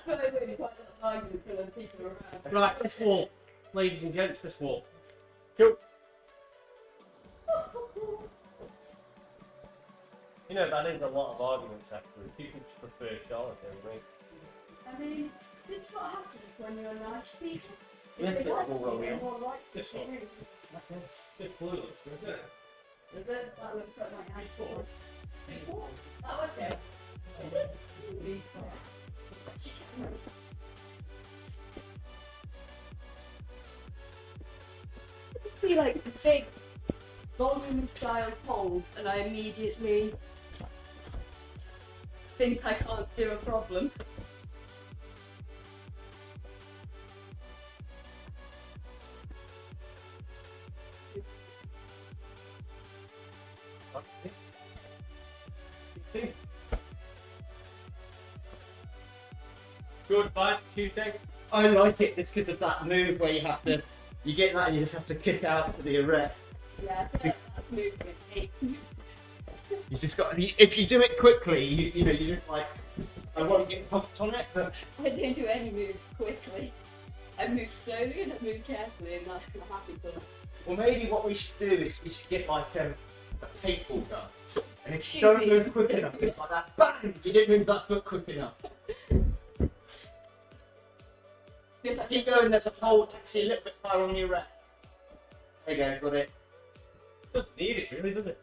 Speaker 5: what I really quite like with other people around.
Speaker 3: Right, this wall. Ladies and gents, this wall.
Speaker 4: Cool.
Speaker 3: You know, that is a lot of arguments, actually. People just prefer Charlotte over me.
Speaker 5: I mean, this is what happens when you're nice people.
Speaker 4: Yes,
Speaker 5: If they
Speaker 4: but
Speaker 5: like
Speaker 4: we'll
Speaker 5: you,
Speaker 4: go,
Speaker 5: they're
Speaker 4: yeah.
Speaker 5: more likely
Speaker 3: This
Speaker 5: to
Speaker 3: one.
Speaker 5: agree.
Speaker 3: This blue looks good, doesn't it?
Speaker 5: Is it? That looks like my nice force. Oh, okay. Is it? Really fair. Be like big volume style folds, and I immediately think I can't do a problem.
Speaker 3: Goodbye, Tuesday.
Speaker 4: I like it just because of that move where you get that and you just have to kick out to the erect.
Speaker 5: Yeah, that's movement.
Speaker 4: You just got, if you do it quickly, you know, you just like, I won't get puffed on it, but
Speaker 5: I don't do any moves quickly. I move slowly and I move carefully, and that's my happy thoughts.
Speaker 4: well, maybe what we should do is we should get like a paintball gun, and if you
Speaker 5: Shoot
Speaker 4: don't
Speaker 5: me.
Speaker 4: move quick enough, it's like that. Bang! You didn't move that foot quick enough. Keep going. There's a hole actually a little bit higher on your rep. There you go. Got it.
Speaker 3: Doesn't need it, really, does it?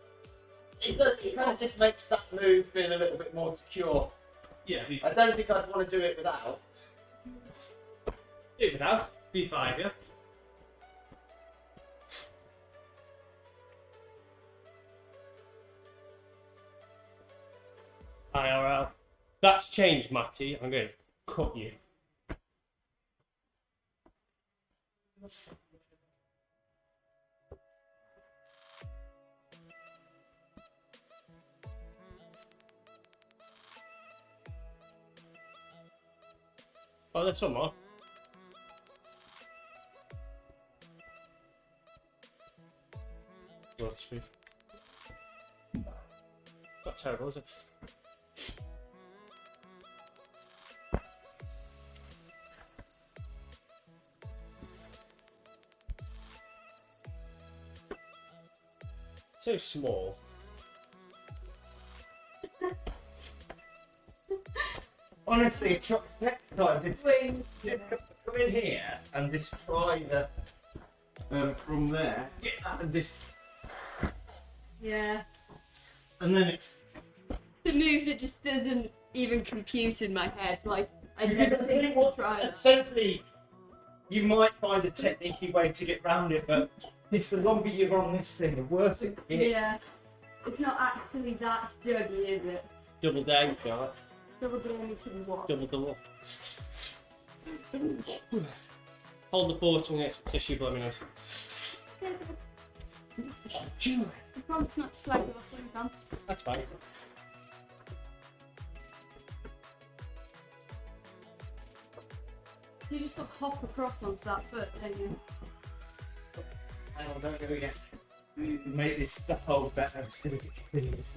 Speaker 4: It kind of just makes that move feel a little bit more secure.
Speaker 3: Yeah,
Speaker 4: I don't think I'd want to do it without.
Speaker 3: do it without. B5, yeah? IRL. That's changed, Matty. I'm going to cut you. Oh, there's some more. Well, that's not terrible, is it? So small.
Speaker 4: Honestly, next time, just
Speaker 5: Wait.
Speaker 4: come in here and just try the from there. Get that and this,
Speaker 5: Yeah.
Speaker 4: and then it's.
Speaker 5: The move that just doesn't even compute in my head. Like, I
Speaker 4: Because
Speaker 5: never
Speaker 4: I
Speaker 5: think
Speaker 4: think
Speaker 5: to
Speaker 4: what
Speaker 5: try that.
Speaker 4: essentially you might find a technical way to get round it, but it's the longer you're on this thing, the worse it gets.
Speaker 5: Yeah. It's not actually that sturdy, is it?
Speaker 3: Double down, Charlotte.
Speaker 5: Double damage to what?
Speaker 3: Double. Hold the fort and get some tissue blooming out.
Speaker 5: I promise not to swipe it off when I'm done.
Speaker 3: That's fine.
Speaker 5: You just sort of hop across onto that foot, don't you?
Speaker 4: Hang on, don't go yet. Make this stuff hold better as soon as it continues.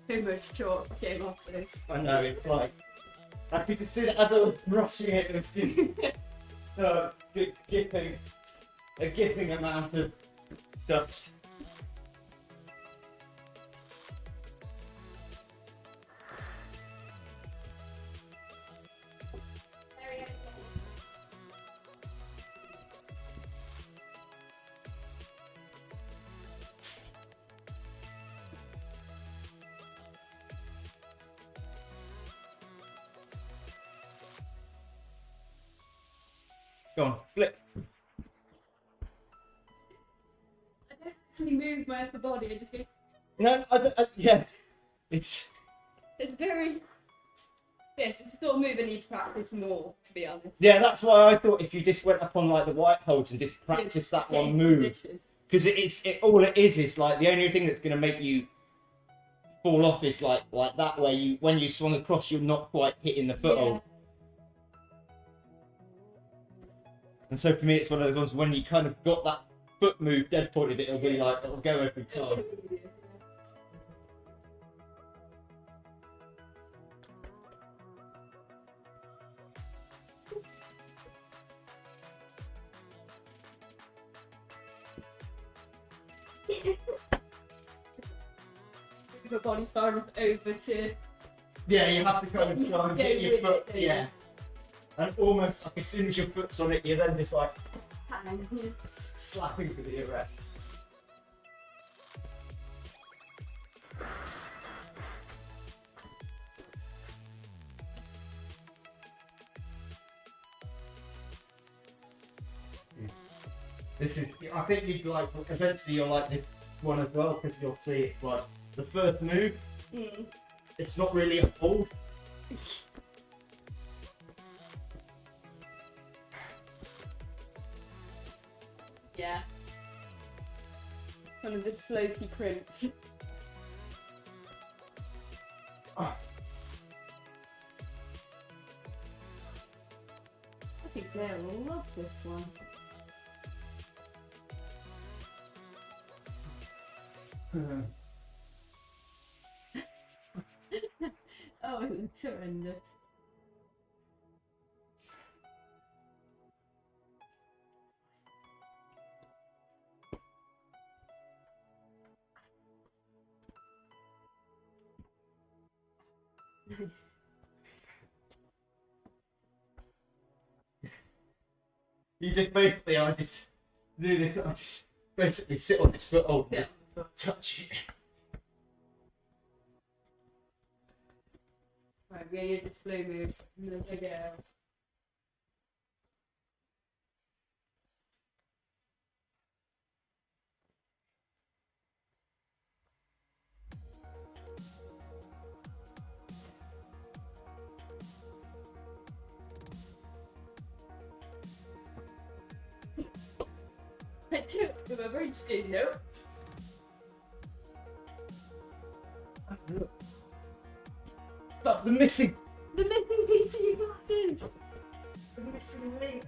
Speaker 5: Too much chalk came off this.
Speaker 4: I know, it's like. I could just see that as I was brushing it, it was just a giving amount of dust. Go on, flip.
Speaker 5: I don't actually move my upper body, I just go.
Speaker 4: No, yeah. It's.
Speaker 5: It's very. Yes, it's the sort of move I need to practice more, to be honest.
Speaker 4: Yeah, that's why I thought if you just went up on like the white holds and just practice that
Speaker 5: Get
Speaker 4: one
Speaker 5: into
Speaker 4: move.
Speaker 5: position.
Speaker 4: Because all it is like the only thing that's going to make you fall off is like that where you when you swung across you're not quite hitting the foothold.
Speaker 5: Yeah.
Speaker 4: And so for me it's one of those ones when you kind of got that foot move dead pointed, it'll be like it'll go every time.
Speaker 5: My body far enough over to.
Speaker 4: Yeah, you have to kind of try and
Speaker 5: Go
Speaker 4: get your
Speaker 5: with
Speaker 4: foot.
Speaker 5: it, don't you?
Speaker 4: Yeah. And almost like as soon as your foot's on it, you're then just like
Speaker 5: Hang, yeah.
Speaker 4: slapping for the erect. This is, I think you'd like, eventually you'll like this one as well, because you'll see it's like, the first move,
Speaker 5: Mm.
Speaker 4: it's not really a hold.
Speaker 5: Yeah. One of the slopey crimps.
Speaker 4: Ah.
Speaker 5: I think Dale will love this one. Oh, it looks horrendous. Nice.
Speaker 4: You just basically, I just do this, I just basically sit on this foothold,
Speaker 5: Yeah.
Speaker 4: just touch it.
Speaker 5: Right, we're gonna get this flow move. I'm gonna take it out. I do it, but my brain just goes, nope.
Speaker 4: But the missing
Speaker 5: The missing piece of your glasses!
Speaker 4: link.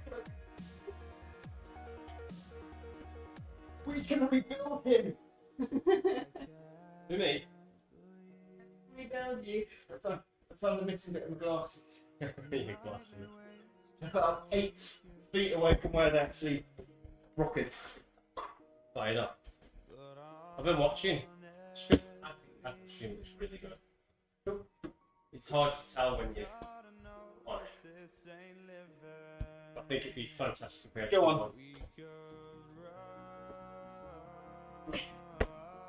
Speaker 4: We can rebuild him.
Speaker 3: Who, me?
Speaker 5: Rebuild you.
Speaker 4: I found the missing bit of my glasses.
Speaker 3: Your glasses.
Speaker 4: About 8 feet away from where they actually rocketed.
Speaker 3: Fired up. I've been watching. I think that stream was really good. It's hard to tell when you're on it. I think it'd be fantastic if we had
Speaker 4: Go on.
Speaker 3: someone-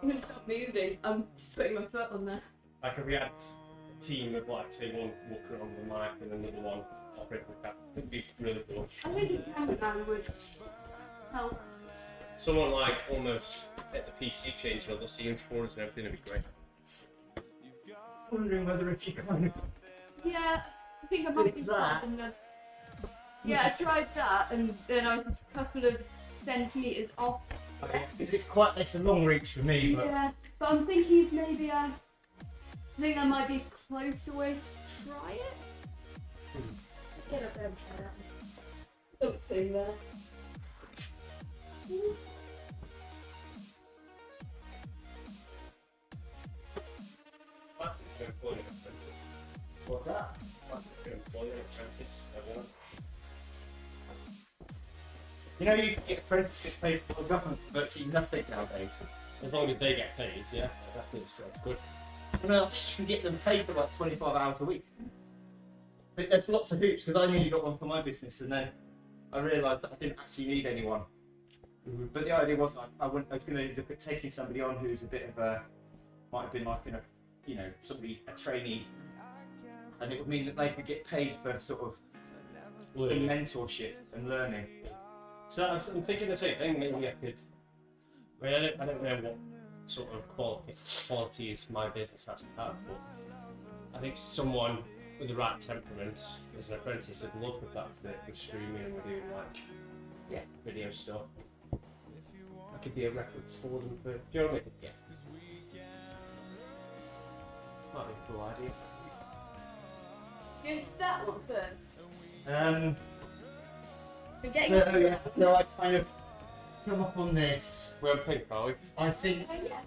Speaker 5: I'm gonna stop moving. I'm just putting my foot on there.
Speaker 3: Like if we had a team of like say one walking around with the mic and another one operating the camera, it'd be really cool.
Speaker 5: I think the cameraman would help.
Speaker 3: Someone like almost at the PC changing all the scenes for us and everything would be great.
Speaker 4: Wondering whether if you kind of
Speaker 5: Yeah, I think I might be
Speaker 4: that.
Speaker 5: enough. Yeah, I tried that and then I was just a couple of centimetres off.
Speaker 4: it's a long reach for me, but
Speaker 5: Yeah, but I'm thinking maybe I think that might be a closer way to try it. Let's get up there and try that. Something there.
Speaker 3: That's it for employing an apprentice.
Speaker 4: what's that?
Speaker 3: That's it for employing an apprentice. Everyone.
Speaker 4: You know, you can get apprentices paid for the government for virtually nothing nowadays.
Speaker 3: As long as they get paid, yeah, that's good.
Speaker 4: And you can get them paid for like 25 hours a week. But there's lots of hoops because I nearly got one for my business and then I realised that I didn't actually need anyone. But the idea was I was going to look at taking somebody on who's a bit of a, might have been like somebody, a trainee, and it would mean that they could get paid for sort of some mentorship and learning.
Speaker 3: So I'm thinking the same thing. Maybe I could. I mean, I don't know what sort of qualities my business has to have, but I think someone with the right temperament as an apprentice would love the fact that we're streaming and we're doing like video stuff. I could be a reference for them for. Do you know what I mean? Yeah. Might be a cool idea.
Speaker 5: Go to that one first. We're getting
Speaker 4: So I kind of come up on this.
Speaker 3: We're on pink, are we?
Speaker 4: I think
Speaker 5: Oh, yeah.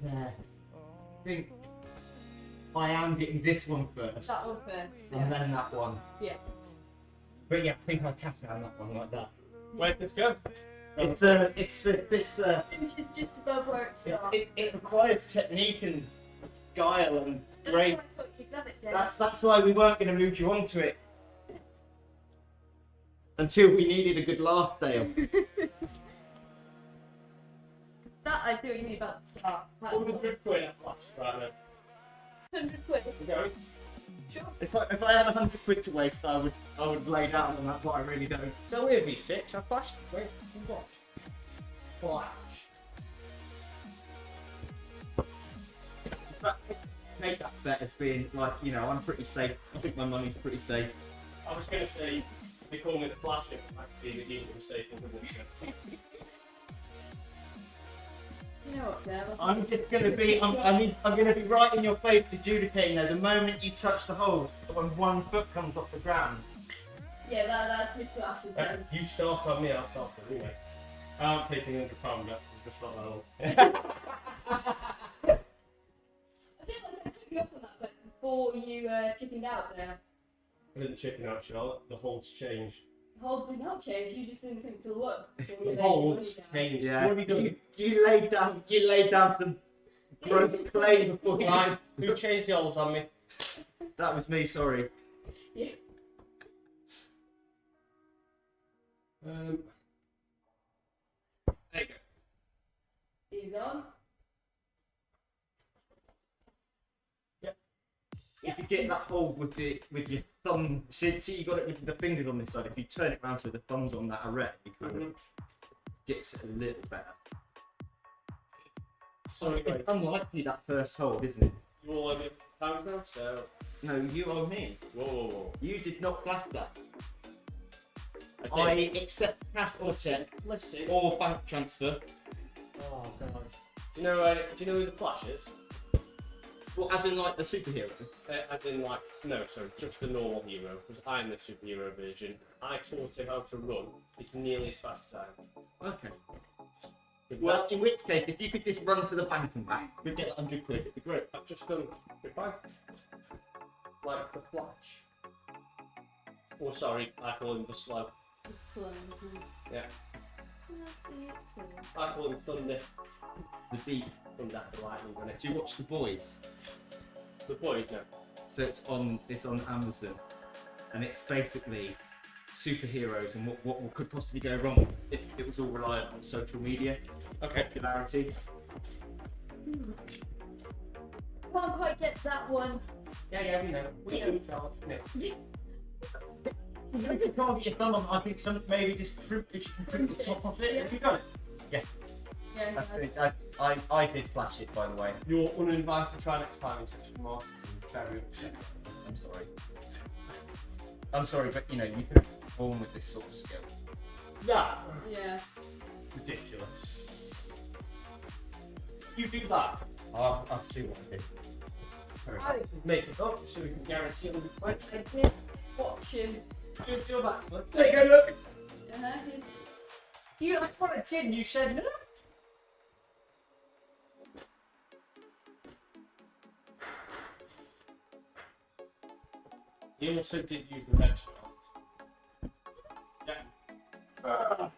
Speaker 4: there. I think I am getting this one first,
Speaker 5: That one first.
Speaker 4: and then that one.
Speaker 5: Yeah.
Speaker 4: But yeah, I think I have to have that one like that.
Speaker 3: Where's this go?
Speaker 4: It's this
Speaker 5: Finish is just above where it starts.
Speaker 4: it requires technique and guile and grace.
Speaker 5: That's why I thought you'd love it, Dave.
Speaker 4: That's why we weren't going to move you onto it until we needed a good laugh, Dale.
Speaker 5: That I see what you mean about the start. That
Speaker 3: All the drift going at flash right now.
Speaker 5: 100 quid.
Speaker 3: We're going.
Speaker 5: Sure.
Speaker 4: If I had 100 quid to waste, I would lay down on that, but I really don't.
Speaker 3: It's only a V6. I flashed. Wait, watch.
Speaker 4: Flash. In fact, take that bet as being like, I'm pretty safe. I think my money's pretty safe.
Speaker 3: I was going to say, they call me the Flash if I could be the game safe and wouldn't say.
Speaker 5: You know what, Dale?
Speaker 4: I'm just gonna be, I'm gonna be right in your face adjudicating there. The moment you touch the holes, when 1 foot comes off the ground.
Speaker 5: Yeah, that's me flash as well.
Speaker 3: You start on me, I'll start on you. I'm taking £100 bet. Just not that all.
Speaker 5: I feel like I took you up on that, but before you chickened out there.
Speaker 3: I didn't chicken out, Charlotte. The hold's changed.
Speaker 5: The hold did not change, you just didn't think to look. So you
Speaker 3: The
Speaker 5: laid your
Speaker 3: hold's
Speaker 5: money down.
Speaker 3: changed.
Speaker 4: Yeah.
Speaker 3: What have you done?
Speaker 4: You laid down some gross clay before you.
Speaker 3: Right. Who changed the holds on me?
Speaker 4: That was me. Sorry.
Speaker 5: Yeah.
Speaker 4: There you go.
Speaker 5: He's on.
Speaker 4: If you get that hold with your thumb, see you got it with the fingers on this side. If you turn it around so the thumb's on that array, it kind of gets a little better. So it's unlikely that first hold, isn't it?
Speaker 3: You all owe me £100 now, so.
Speaker 4: No, you owe me.
Speaker 3: Whoa.
Speaker 4: You did not flash that.
Speaker 3: I
Speaker 4: I
Speaker 3: did.
Speaker 4: accept cash or check
Speaker 3: Let's see.
Speaker 4: or bank transfer.
Speaker 3: Oh, God. Do you know who the Flash is?
Speaker 4: Well, as in like the superhero.
Speaker 3: As in, like, no, sorry, just the normal hero, because I'm the superhero version. I taught him how to run. It's nearly as fast as I am.
Speaker 4: Okay. Well, in which case, if you could just run to the bank and back, we'd get 100 quid. It'd be great.
Speaker 3: I've just done goodbye. Like the Flash. Oh, sorry, I call him the Slow.
Speaker 5: Slow.
Speaker 3: Yeah. I call him Thunder.
Speaker 4: The deep.
Speaker 3: Thunder, the lightning, doesn't it?
Speaker 4: Do you watch The Boys?
Speaker 3: The boys, no.
Speaker 4: So it's on Amazon, and it's basically superheroes and what could possibly go wrong if it was all reliant on social media popularity.
Speaker 5: Can't quite get that one.
Speaker 3: Yeah, we know. We know, Charles. Yeah.
Speaker 4: If you can't get your thumb on, I think maybe just crimp, if you can crimp the top of it.
Speaker 5: Yeah.
Speaker 3: Have you got it?
Speaker 5: Yeah.
Speaker 4: I did flash it, by the way.
Speaker 3: You're uninvited to try next climbing session, Mark. Very upset.
Speaker 4: I'm sorry. I'm sorry, but you know, you could be born with this sort of skill.
Speaker 3: That?
Speaker 5: Yeah.
Speaker 3: Ridiculous. You do that.
Speaker 4: I'll see what I do.
Speaker 3: I make it up so we can guarantee it'll be quick.
Speaker 5: I did watch him.
Speaker 3: Do your backflip.
Speaker 4: There you go, look!
Speaker 5: He-
Speaker 4: You asked for a tin, you said no?
Speaker 3: He also did use the red shots. Yeah.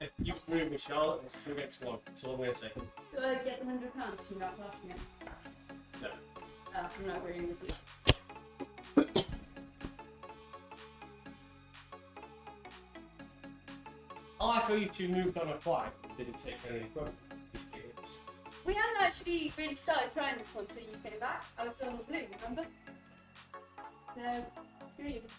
Speaker 3: If you agree with Charlotte, it's 2 against 1. That's all I'm going to say.
Speaker 5: Do I get the £100 from that laughing at?
Speaker 3: No.
Speaker 5: I'm not agreeing with you.
Speaker 3: I like how you two moved on a flight and didn't take any fun.
Speaker 5: We hadn't actually really started trying this one until you came back. I was on the blue, remember? So, it's really good.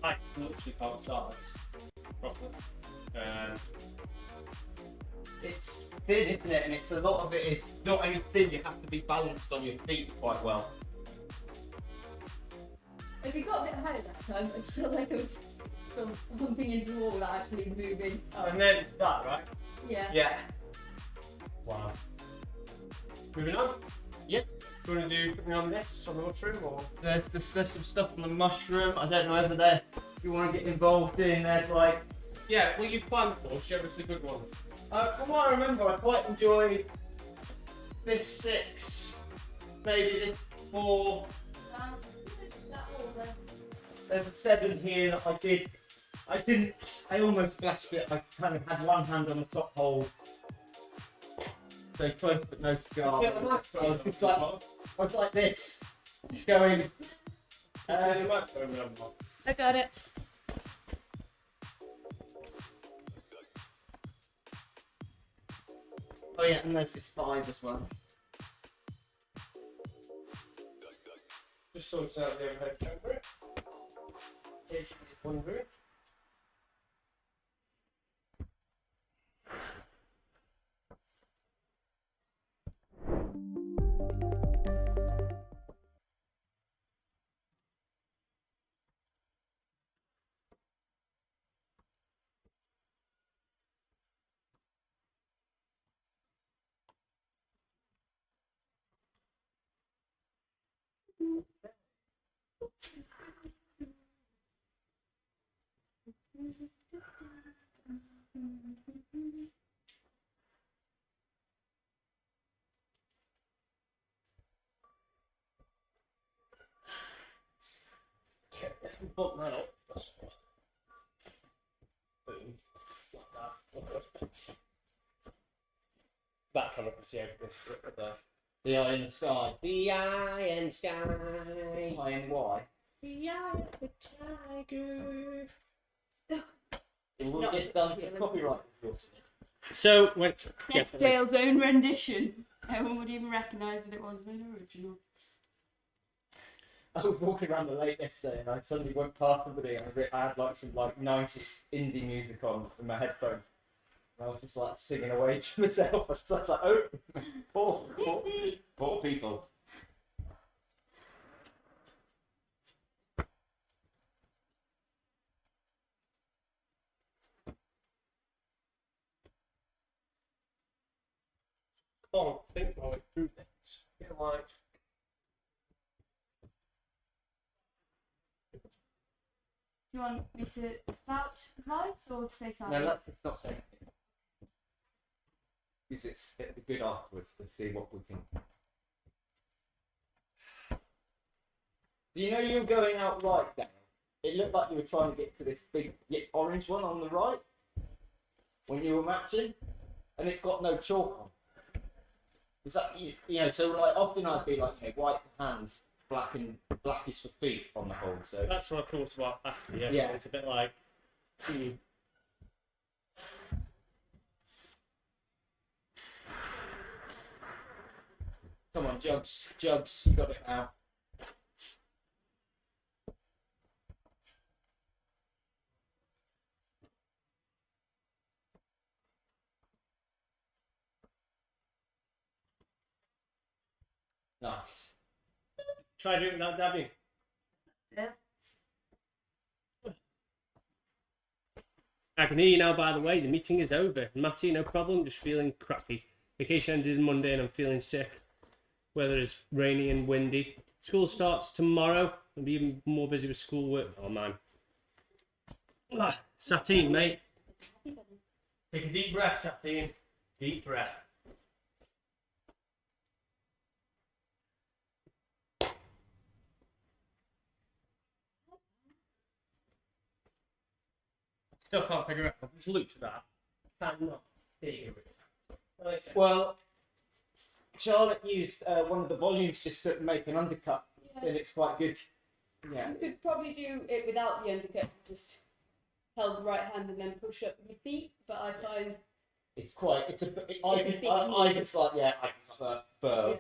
Speaker 3: I literally can't start properly.
Speaker 4: It's thin, isn't it? And it's a lot of it is not only thin, you have to be balanced on your feet quite well.
Speaker 5: If we got a bit higher that time, I feel like I was sort of bumping into the wall without actually moving.
Speaker 3: And then that, right?
Speaker 5: Yeah.
Speaker 4: Yeah.
Speaker 3: Wow. Moving on?
Speaker 4: Yep.
Speaker 3: Do you want to do something on this, on the mushroom, or?
Speaker 4: There's some stuff on the mushroom. I don't know whether you want to get involved in. There's like,
Speaker 3: Yeah, well, you planned for, show us the good ones.
Speaker 4: from what I remember, I quite enjoyed this 6, maybe this 4.
Speaker 5: That order.
Speaker 4: There's a 7 here that I did. I almost flashed it. I kind of had one hand on the top hold. So close but no scar.
Speaker 3: Yeah, the microphone.
Speaker 4: It's like, I was like this, going.
Speaker 3: The microphone, remember?
Speaker 5: I got it.
Speaker 4: Oh yeah, and there's this 5 as well.
Speaker 3: Just sort out the overhead camera. In case you was wondering. Bump that up. That's good. Boom. Like that. Good. That camera can see everything right there.
Speaker 4: The eye in the sky.
Speaker 3: The eye and sky.
Speaker 4: I N Y.
Speaker 3: The eye of the tiger.
Speaker 5: It's
Speaker 4: We'll
Speaker 5: not
Speaker 4: get done for copyright enforcement.
Speaker 3: So when
Speaker 5: It's Dale's own rendition. No one would even recognise that it wasn't an original.
Speaker 4: I was walking around the lake yesterday and I suddenly went past somebody and I had like some like 90s indie music on in my headphones. And I was just like singing away to myself. I was just like, oh, poor people.
Speaker 3: Can't think my way through this. I feel like
Speaker 5: Do you want me to start advice or stay silent?
Speaker 4: No, let's not say anything. Because it'll be good afterwards to see what we can. Do you know you were going out right there? It looked like you were trying to get to this big orange one on the right when you were matching, and it's got no chalk on. Is that you know? So like often I'd be like, you know, white for hands, blackish for feet on the hole. So
Speaker 3: that's what I thought about after. Yeah,
Speaker 4: Yeah.
Speaker 3: It's a bit like.
Speaker 4: Come on, Jugs, you got it now. Nice.
Speaker 3: Try doing that, dabbing.
Speaker 5: Yeah.
Speaker 3: I can hear you now, by the way. The meeting is over. Matty, no problem. Just feeling crappy. Vacation ended Monday and I'm feeling sick. Weather is rainy and windy. School starts tomorrow. I'll be even more busy with schoolwork. Oh, man. Satine, mate. Take a deep breath, Satine. Deep breath. Still can't figure out. I've just looked at that. Cannot figure it out.
Speaker 4: Well, Charlotte used one of the volumes just to make an undercut,
Speaker 5: Yeah.
Speaker 4: and it's quite good. Yeah.
Speaker 5: You could probably do it without the undercut, just held the right hand and then push up with your feet, but I find
Speaker 4: It's quite. It's a. I
Speaker 5: It's a
Speaker 4: think.
Speaker 5: bit
Speaker 4: I just like. Yeah. I prefer.
Speaker 5: yeah.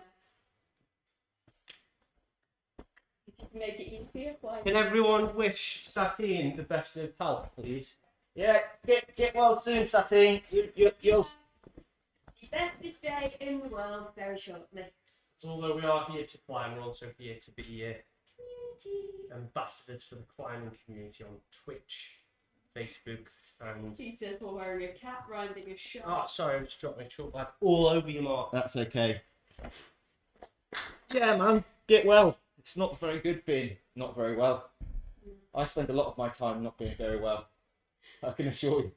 Speaker 5: If you can make it easier, why
Speaker 3: Can
Speaker 5: not?
Speaker 3: everyone wish Satine the best of health, please?
Speaker 4: Yeah. Get well soon, Satine. You'll.
Speaker 5: The bestest day in the world very shortly.
Speaker 3: So although we are here to climb, we're also here to be
Speaker 5: Community.
Speaker 3: ambassadors for the climbing community on Twitch, Facebook, and...
Speaker 5: Jesus, we're wearing a cat riding a
Speaker 3: Oh,
Speaker 5: shark.
Speaker 3: sorry, I just dropped my chalk bag all over you, Mark.
Speaker 4: That's okay. Yeah, man. Get well. It's not very good being not very well. I spend a lot of my time not being very well. I can assure you.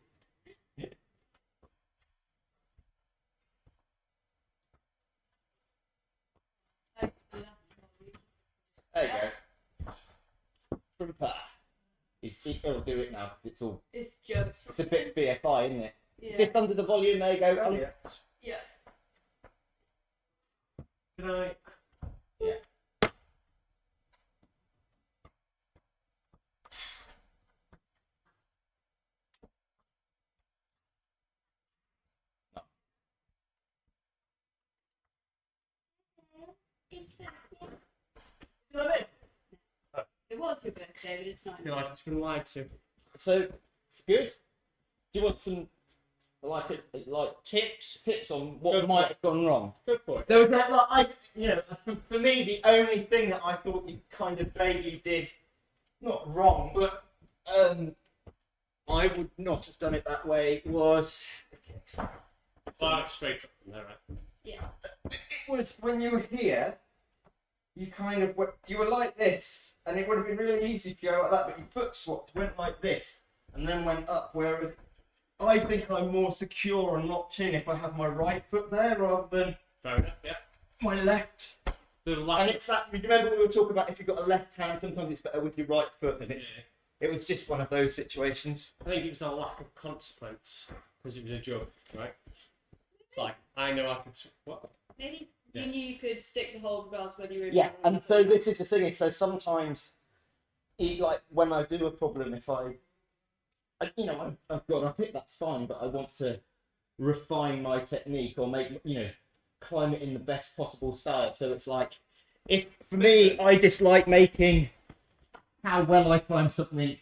Speaker 5: Thanks for that.
Speaker 4: There you go. From Pa. It'll do it now because it's all.
Speaker 5: It's jokes.
Speaker 4: It's a bit BFI, isn't it?
Speaker 5: Yeah.
Speaker 4: Just under the volume. There you go.
Speaker 3: Yeah.
Speaker 5: Yeah.
Speaker 3: Good night.
Speaker 4: Yeah.
Speaker 5: It was your birthday, but it's not.
Speaker 3: I feel like it's been lied to.
Speaker 4: So good. Do you want some like
Speaker 3: Tips?
Speaker 4: tips on
Speaker 3: Go
Speaker 4: what
Speaker 3: for
Speaker 4: might
Speaker 3: it.
Speaker 4: have gone wrong?
Speaker 3: Go for it.
Speaker 4: There was that like for me the only thing that I thought you kind of vaguely did not wrong, but I would not have done it that way was
Speaker 3: Fire straight up from there, right?
Speaker 5: Yeah.
Speaker 4: it was when you were here, you kind of you were like this, and it would have been really easy if you go like that, but your foot swapped, went like this, and then went up. Whereas I think I'm more secure and locked in if I have my right foot there rather than
Speaker 3: Fair enough, yeah.
Speaker 4: my left.
Speaker 3: The
Speaker 4: And
Speaker 3: last...
Speaker 4: it's that. Remember we were talking about if you've got a left hand, sometimes it's better with your right foot than it's.
Speaker 3: Yeah.
Speaker 4: It was just one of those situations.
Speaker 3: I think it was a lack of consequence because it was a joke, right? It's like, I know I could... What?
Speaker 5: Maybe
Speaker 3: Yeah.
Speaker 5: you knew you could stick the whole glass when you were in
Speaker 4: Yeah,
Speaker 5: the
Speaker 4: and so this is the thing. So sometimes, like when I do a problem, if I've gone up it, that's fine. But I want to refine my technique or make climb it in the best possible style. So it's like if for me, I dislike making how well I climb something.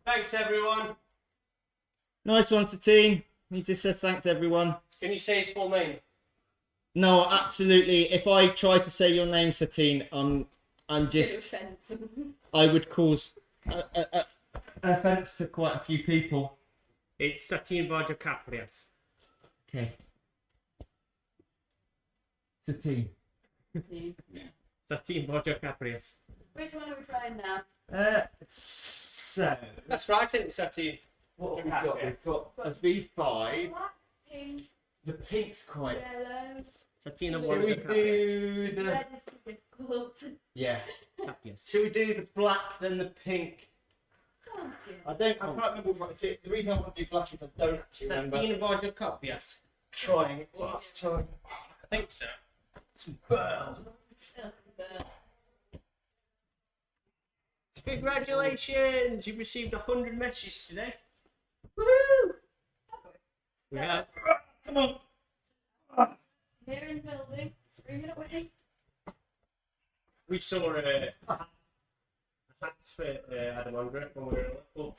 Speaker 3: Thanks, everyone.
Speaker 4: Nice one, Satine. He just says thanks, everyone.
Speaker 3: Can you say his full name?
Speaker 4: No, absolutely. If I try to say your name, Satine, I'm just. I would cause offence to quite a few people.
Speaker 3: It's Satine Varjokaprias.
Speaker 4: Okay. Satine.
Speaker 3: Satine Varjokaprias.
Speaker 5: Which one are we trying now?
Speaker 4: So
Speaker 3: That's right, isn't it, Satine?
Speaker 4: what have we got? We've got a V5.
Speaker 5: Black, pink,
Speaker 4: The pink's quite.
Speaker 5: yellow.
Speaker 3: Satine
Speaker 4: Shall we do the?
Speaker 5: Red is too difficult.
Speaker 4: Yeah.
Speaker 3: Varjokaprias.
Speaker 4: Shall we do the black then the pink?
Speaker 5: Sounds good.
Speaker 4: I can't remember what it's. The reason I want to do black is I don't actually remember.
Speaker 3: Satine Varjokaprias.
Speaker 4: Trying it last time.
Speaker 3: I think so.
Speaker 4: Some burl.
Speaker 3: Congratulations! You've received 100 messages today. Woohoo! We have.
Speaker 4: Come on.
Speaker 5: Here in the building, screaming away.
Speaker 3: We saw a hat for Adam Andre when we were little.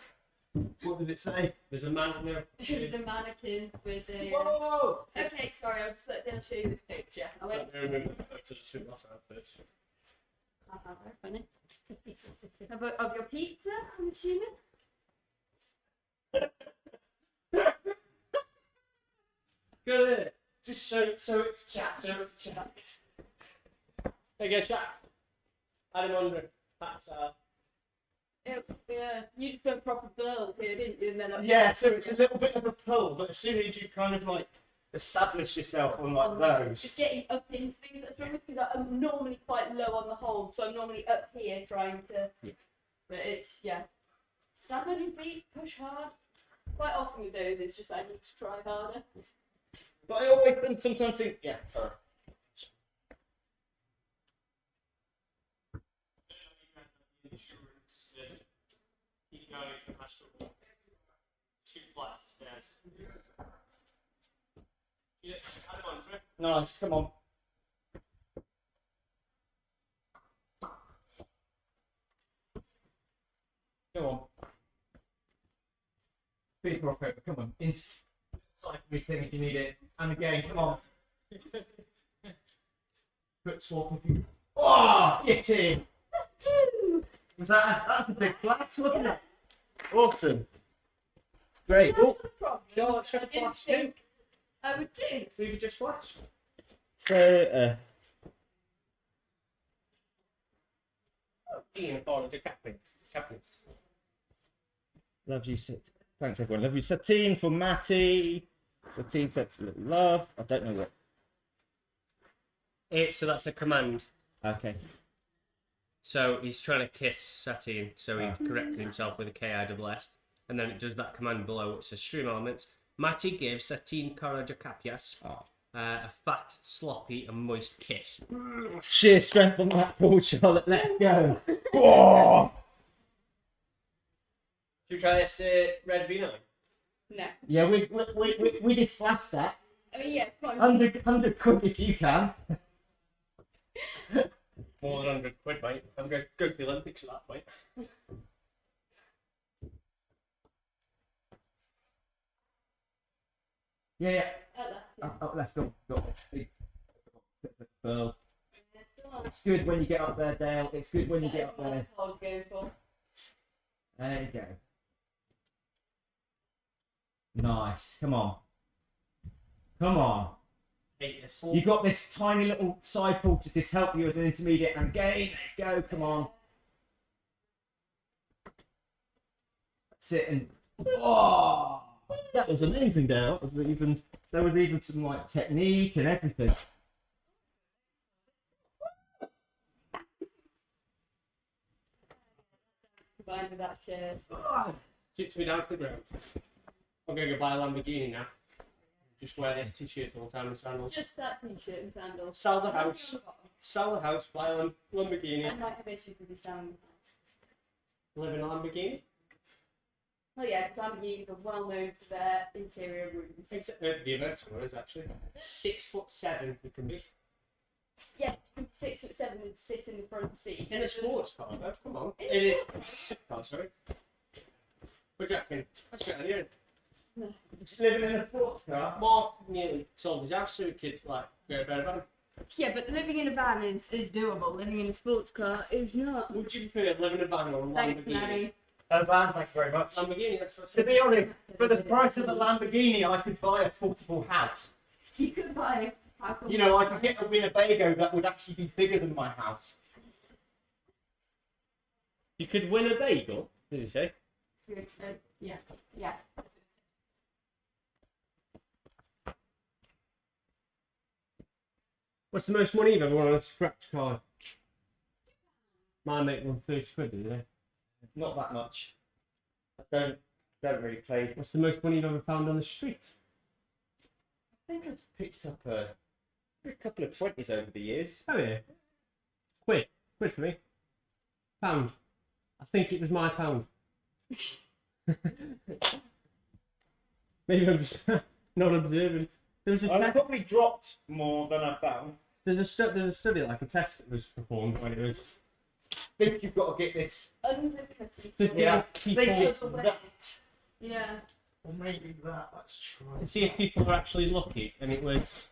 Speaker 4: What did it say?
Speaker 3: There's a man there.
Speaker 5: There's a mannequin with a.
Speaker 3: Whoa!
Speaker 5: Okay, sorry, I was just letting show you this picture. I went to the. Very funny. Of your pizza, I'm assuming.
Speaker 3: Good.
Speaker 4: Just so it's chat.
Speaker 3: There you go, chat. Adam Andre. That's
Speaker 5: Yeah, you just went proper build here, didn't you? And then
Speaker 4: Yeah, so it's a little bit of a pull, but as soon as you kind of like establish yourself on like those.
Speaker 5: Just getting up into things that's wrong because I'm normally quite low on the hold, so I'm normally up here trying to.
Speaker 4: Yeah.
Speaker 5: But it's stand on your feet, push hard. Quite often with those, it's just I need to try harder.
Speaker 4: But I always sometimes think, yeah. Sorry.
Speaker 3: Two flights of stairs. Yeah, Adam Andre.
Speaker 4: Nice, come on. Go on. Big rock paper, come on. Inside me thing if you need it. And again, come on. Foot swap if you. Oh, get in. Was that's a big flash, wasn't it? Awesome. It's great. Oh,
Speaker 3: No, it's just
Speaker 5: I didn't
Speaker 3: flash
Speaker 5: think I would do.
Speaker 3: So you just flash.
Speaker 4: so
Speaker 3: Dean Varjokaprias.
Speaker 4: love you, thanks everyone. Love you, Satine for Matty. Satine sets a little love. I don't know what.
Speaker 3: So that's a command.
Speaker 4: Okay.
Speaker 3: So he's trying to kiss Satine, so he corrected himself with a KISS, and then it does that command below, which says stream elements. Matty gives Satine Varjokaprias a fat, sloppy, and moist kiss.
Speaker 4: Sheer strength on that ball, Charlotte. Let's go. Whoa!
Speaker 3: Should we try this red V9?
Speaker 5: No.
Speaker 4: Yeah, we just flashed that.
Speaker 5: I mean, yeah, quite.
Speaker 4: 100 quid if you can.
Speaker 3: More than 100 quid, mate. I'm going to go to the Olympics at that point.
Speaker 4: Yeah.
Speaker 5: At
Speaker 4: Up left, got big pearl.
Speaker 5: that.
Speaker 4: It's good when you get up there, Dale. It's good when you get up there.
Speaker 5: That's what I was going for.
Speaker 4: There you go. Nice. Come on. Come on.
Speaker 3: Hate this.
Speaker 4: You got this tiny little side pull to just help you as an intermediate and gain. There you go. Come on. That's it. And oh, that was amazing, Dale. There was even some like technique and everything.
Speaker 5: Combined with that shirt.
Speaker 3: Sits me down to the ground. I'm going to go buy a Lamborghini now. Just wear this t-shirt all the time and sandals.
Speaker 5: Just that t-shirt and sandals.
Speaker 3: Sell the house. Sell the house, buy a Lamborghini.
Speaker 5: I might have issues with the sound.
Speaker 3: Live in a Lamborghini.
Speaker 5: Oh yeah, because Lamborghinis are well known for their interior room.
Speaker 3: Except the Aventador is actually 6'7" it can be.
Speaker 5: Yeah, 6'7" and sit in the front seat.
Speaker 3: In a sports car, though, come on.
Speaker 5: In a
Speaker 3: In
Speaker 5: sports
Speaker 3: a supercar, sorry. What do you reckon? That's a good idea.
Speaker 4: Just living in a sports car.
Speaker 3: Mark nearly sold his house to a kid, like, get a better van.
Speaker 5: Yeah, but living in a van is doable. Living in a sports car is not.
Speaker 3: Would you prefer living in a van or a
Speaker 5: Thanks,
Speaker 3: Lamborghini?
Speaker 5: Maddie.
Speaker 4: A van, thank you very much.
Speaker 3: Lamborghini, that's what
Speaker 4: To be honest, for the price of a Lamborghini, I could buy a portable house.
Speaker 5: You could buy a house.
Speaker 4: You know, I could get a Winnebago that would actually be bigger than my house.
Speaker 3: You could win a bagel, did you say?
Speaker 5: Yeah, yeah.
Speaker 3: What's the most money you've ever won on a scratch card? My mate won 30 quid, didn't he?
Speaker 4: Not that much. I don't really play.
Speaker 3: What's the most money you've ever found on the street?
Speaker 4: I think I've picked up a couple of 20s over the years.
Speaker 3: Oh yeah. Quid for me. Pound. I think it was my pound. Maybe I'm just not observant. There was a
Speaker 4: I
Speaker 3: test,
Speaker 4: probably dropped more than I found.
Speaker 3: there's a study, like a test that was performed when it was
Speaker 4: I think you've got to get this.
Speaker 5: Undercutting.
Speaker 3: 50
Speaker 4: Yeah, I
Speaker 3: people
Speaker 4: think it's that.
Speaker 5: Yeah.
Speaker 4: Or maybe that. Let's try.
Speaker 3: to see if people were actually lucky, and it was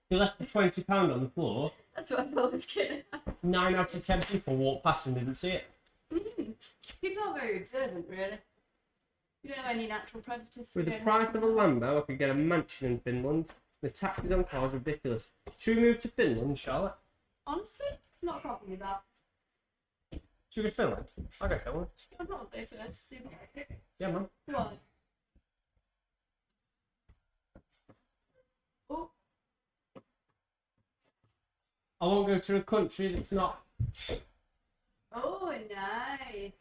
Speaker 3: they left the £20 on the floor.
Speaker 5: That's what I thought was gonna happen.
Speaker 3: 9 out of 10 people walked past and didn't see it.
Speaker 5: People are very observant, really. You don't have any natural predators.
Speaker 3: With the
Speaker 5: you don't
Speaker 3: price
Speaker 5: have-
Speaker 3: of a Lambo, I could get a mansion in Finland. The taxes on cars are ridiculous. Should we move to Finland, Charlotte?
Speaker 5: Honestly, not a problem with that.
Speaker 3: Should we go to Finland? I'll go to Finland.
Speaker 5: I'm not there for this. See
Speaker 3: Yeah, man.
Speaker 5: why? Oh,
Speaker 3: I won't go to a country that's not.
Speaker 5: oh, nice.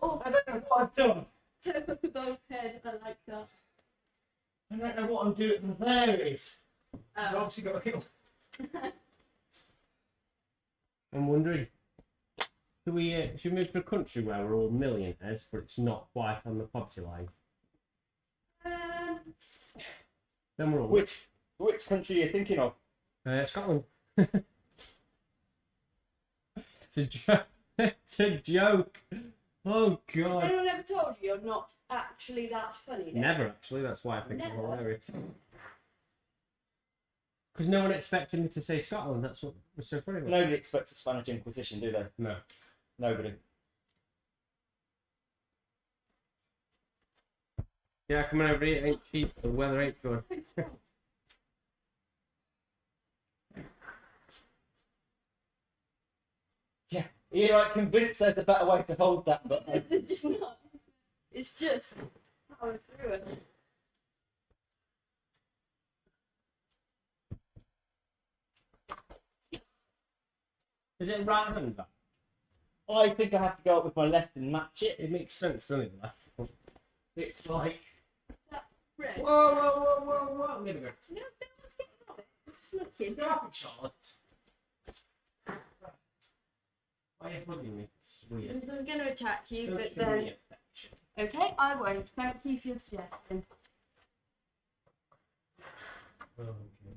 Speaker 5: Oh,
Speaker 4: I don't know what I've done.
Speaker 5: turn up above head. I like that.
Speaker 4: I don't know what I'm doing. There it is. I've
Speaker 5: Oh.
Speaker 4: obviously got a hill.
Speaker 3: I'm wondering. Should we move to a country where we're all millionaires, but it's not quite on the poverty line? Then we're all.
Speaker 4: Which country are you thinking of?
Speaker 3: Scotland. It's a joke. It's a joke. Oh
Speaker 5: Has
Speaker 3: god.
Speaker 5: anyone ever told you you're not actually that funny? then?
Speaker 3: Never actually. That's why I think it's
Speaker 5: Never.
Speaker 3: hilarious. Because no one expected me to say Scotland. That's what was so funny. About it.
Speaker 4: Nobody expects a Spanish Inquisition, do they?
Speaker 3: No.
Speaker 4: Nobody.
Speaker 3: Yeah, coming over here ain't cheap. The weather ain't good.
Speaker 4: Yeah. You're like convinced there's a better way to hold that, but
Speaker 5: It's just not. It's just power through it.
Speaker 3: Is it right hand back?
Speaker 4: I think I have to go up with my left and match it.
Speaker 3: It makes sense, doesn't it? Left.
Speaker 4: It's like
Speaker 5: Red.
Speaker 3: Whoa, whoa, whoa, whoa, whoa! I'm gonna go.
Speaker 5: No, one's getting on it. I'm just looking.
Speaker 3: Get off it, Charlotte. Why are you hugging me? It's weird.
Speaker 5: I'm going to attack you,
Speaker 3: Don't
Speaker 5: but
Speaker 3: show me
Speaker 5: then.
Speaker 3: affection.
Speaker 5: Okay, I won't. Thank you for your suggestion.
Speaker 3: Oh, okay.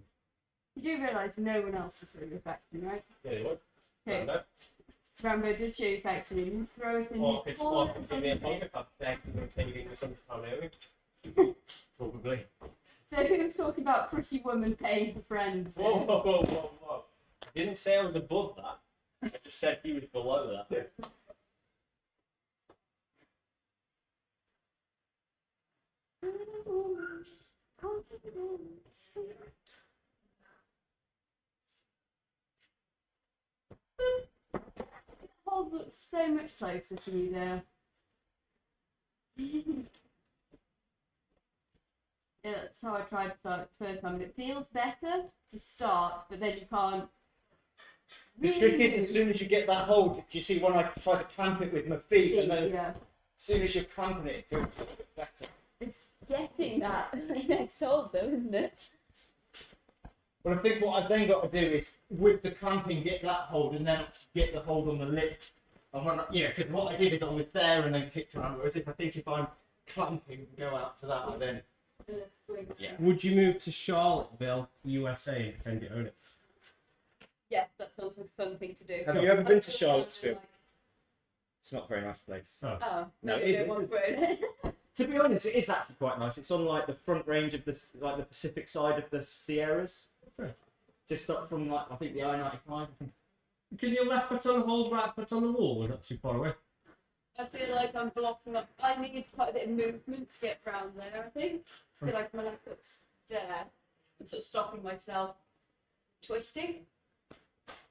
Speaker 5: You do realise no one else will throw your affection, right?
Speaker 3: Yeah, you would.
Speaker 5: Okay.
Speaker 3: No.
Speaker 5: Rambo did show you affection and you throw it in
Speaker 3: Or if
Speaker 5: his
Speaker 3: it's
Speaker 5: full
Speaker 3: off, give me a hug if I beg to go taking this on Probably.
Speaker 5: So who's talking about pretty woman paying for friends?
Speaker 3: Whoa, whoa, whoa, whoa, whoa. I didn't say I was above that. I just said he was below that.
Speaker 5: Hole looks so much closer to you there. Yeah, that's how I tried to start the first time. It feels better to start, but then you can't.
Speaker 4: the trick is as soon as you get that hold, do you see when I try to clamp it with my feet, and then as
Speaker 5: Yeah,
Speaker 4: soon as you're clamping it, it feels a little bit better.
Speaker 5: it's getting that next hold though, isn't it?
Speaker 4: But I think what I've then got to do is, with the clamping, get that hold, and then get the hold on the lip And when because what I did is I was there and then kicked around. Whereas if I'm clamping and go out to that, I then
Speaker 5: And then swing.
Speaker 4: yeah.
Speaker 3: Would you move to Charlottesville, USA, and pretend you own it?
Speaker 5: Yes, that sounds like a fun thing to do.
Speaker 4: Have you ever been to
Speaker 5: Like,
Speaker 4: Charlottesville? It's not a very nice place.
Speaker 3: Oh.
Speaker 5: Oh,
Speaker 4: No,
Speaker 5: maybe I
Speaker 4: it
Speaker 5: don't
Speaker 4: is-
Speaker 5: want to own it.
Speaker 4: To be honest, it is actually quite nice. It's on like the front range of the Pacific side of the Sierras.
Speaker 3: Okay.
Speaker 4: Just up from like I think the I-95. I think.
Speaker 3: Can your left foot on the hold, right foot on the wall? Is that too far away?
Speaker 5: I feel like I'm blocking up. I need quite a bit of movement to get round there, I think. I feel like my left foot's there. I'm sort of stopping myself twisting.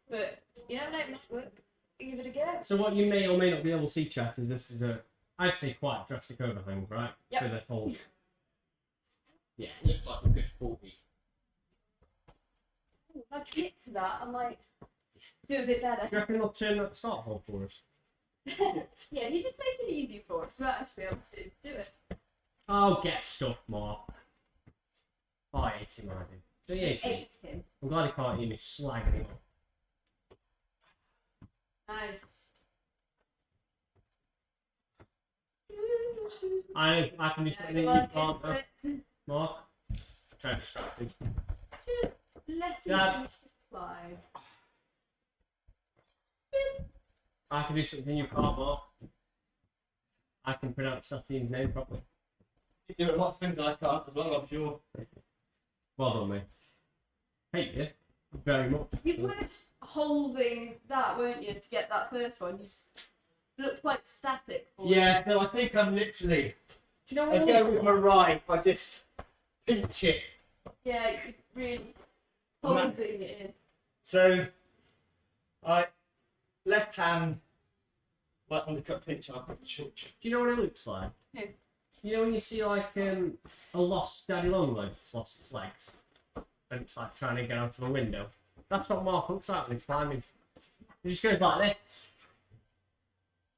Speaker 5: But, you know, no, it might work. Give it a go.
Speaker 3: So what you may or may not be able to see, chat, is this is a, I'd say, quite drastic overhang, right?
Speaker 5: Yep.
Speaker 3: For the hold.
Speaker 4: Yeah, it looks like a good 40.
Speaker 5: If I get to that, I might do a bit better.
Speaker 3: Do you reckon they'll turn that start hold for us?
Speaker 5: Yeah, you just make it easier for us. We'll actually be able to do it.
Speaker 3: Oh, get stuff, Mark. Oh, I hate him already. Do you hate him?
Speaker 5: Ate him.
Speaker 3: I'm glad he can't hear me slagging him off.
Speaker 5: Nice.
Speaker 3: I can do
Speaker 5: Yeah,
Speaker 3: something
Speaker 5: go
Speaker 3: you
Speaker 5: on,
Speaker 3: can't,
Speaker 5: taste it.
Speaker 3: Mark. Try to distract him.
Speaker 5: Just let him
Speaker 3: Dad.
Speaker 5: finish the fly.
Speaker 3: I can do something you can't, Mark. I can pronounce Sateen's name properly.
Speaker 4: You do a lot of things I can't as well, I'm sure.
Speaker 3: Well done, mate. Hate you very much.
Speaker 5: You were just holding that, weren't you, to get that first one? You just looked quite static. For
Speaker 4: Yeah, so I think I'm literally.
Speaker 3: Do you know
Speaker 4: I
Speaker 3: what
Speaker 4: go with my right. I just pinch it.
Speaker 5: Yeah, you really
Speaker 4: I'm not-
Speaker 5: holding it in.
Speaker 4: So, I left hand, like on the cut pinch, I put the short.
Speaker 3: Do you know what it looks like?
Speaker 5: Who?
Speaker 3: You know when you see like a lost daddy long legs, it's lost its legs, and it's like trying to get out of the window. That's what Mark looks like when he's climbing. He just goes like this.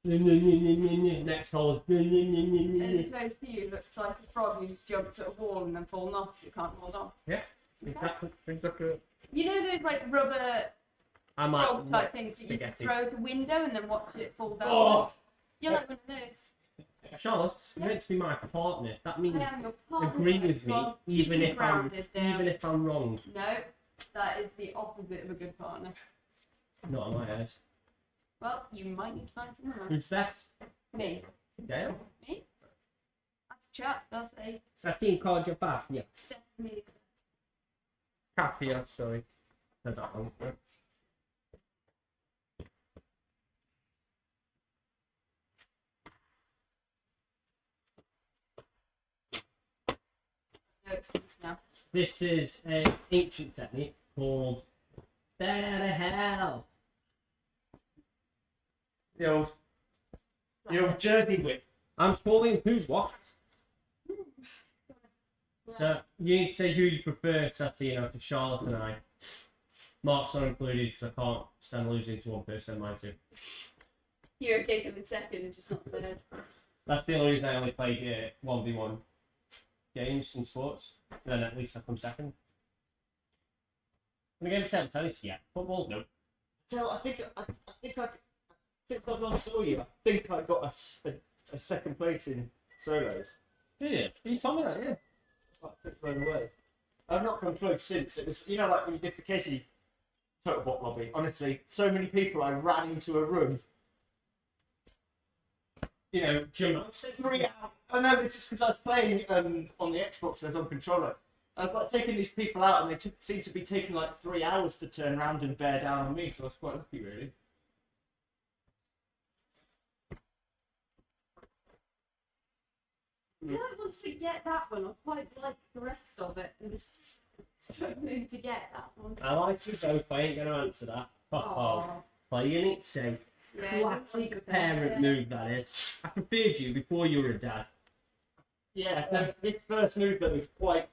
Speaker 3: Next hole.
Speaker 5: As opposed to you, looks like a frog who's jumped at a wall and then fallen off, so you can't hold on.
Speaker 3: Exactly.
Speaker 5: You know those like rubber
Speaker 3: I might
Speaker 5: frog type things that you
Speaker 3: spaghetti.
Speaker 5: throw out the window and then watch it fall down?
Speaker 4: Oh.
Speaker 5: You're like one of those.
Speaker 3: Charlotte, you're meant to be my partner. That means
Speaker 5: I am your partner.
Speaker 3: agree
Speaker 5: for
Speaker 3: with
Speaker 5: this
Speaker 3: me,
Speaker 5: one.
Speaker 3: even
Speaker 5: Keep
Speaker 3: if
Speaker 5: it grounded, Dale.
Speaker 3: even if I'm wrong.
Speaker 5: No, that is the opposite of a good partner.
Speaker 3: Not on my eyes.
Speaker 5: Well, you might need to find someone else.
Speaker 3: Who's best?
Speaker 5: Me.
Speaker 3: Dale.
Speaker 5: Me? That's a chap. That's a
Speaker 3: Satine called your back. Yeah.
Speaker 5: definitely.
Speaker 3: Capia, sorry. Said that wrong.
Speaker 5: No excuse now.
Speaker 3: This is an ancient technique called Dead Out of Hell.
Speaker 4: The old Jersey whip.
Speaker 3: I'm calling who's what. So you need to say who you prefer, Satine, out of Charlotte and I. Mark's not included because I can't stand losing to one person, mine too.
Speaker 5: You're okay coming second, just not third.
Speaker 3: That's the only reason I only played 1v1 games in sports. Then at least I come second. In the game of table tennis, yeah. Football, no.
Speaker 4: So I think since I've last saw you, I think I got a second place in solos.
Speaker 3: Yeah, you told me that, yeah.
Speaker 4: I think blown away. I've not come close since. It was, like when you did the Casey total bot lobby. Honestly, so many people I ran into a room.
Speaker 3: Gymnasts.
Speaker 4: 3 hours. I know it's just because I was playing on the Xbox and I was on controller. I was like taking these people out, and they seemed to be taking like 3 hours to turn around and bear down on me. So I was quite lucky, really.
Speaker 5: Yeah, I want to get that one. I quite like the rest of it. I'm just struggling to get that one.
Speaker 3: I like you both, I ain't going to answer that.
Speaker 5: Aw.
Speaker 3: Playing it safe.
Speaker 5: Yeah,
Speaker 3: Classic parent move, that is. I preferred you before you were a dad.
Speaker 4: Yeah. So this first move that was quite,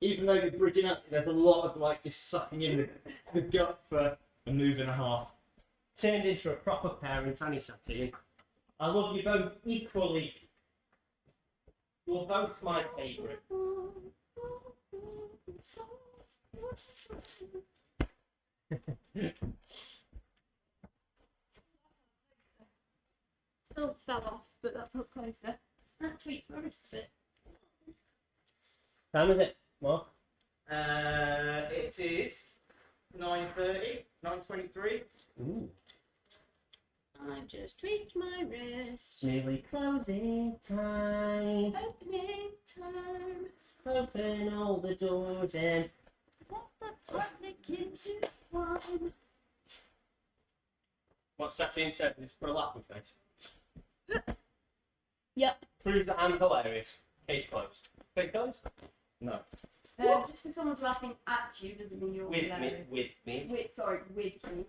Speaker 4: even though you're bridging up, there's a lot of like just sucking in the gut for a move and a half.
Speaker 3: Turned into a proper parent, Annie Satine. I love you both equally. You're both my favourite.
Speaker 5: still fell off, but that felt closer. That tweaked my wrist a bit.
Speaker 3: Time is it, Mark?
Speaker 4: It is 9:30, 9:23.
Speaker 3: Ooh.
Speaker 5: I've just tweaked my wrist.
Speaker 3: Nearly closing time.
Speaker 5: Opening time.
Speaker 3: Open all the doors and...
Speaker 5: What the fuck, the kids in one?
Speaker 3: What Satine said, just put a laughing face.
Speaker 5: Yep.
Speaker 3: Prove that I'm hilarious. Case closed. Case closed? No.
Speaker 5: Just because someone's laughing at you doesn't mean you're hilarious.
Speaker 3: With me.
Speaker 5: With you.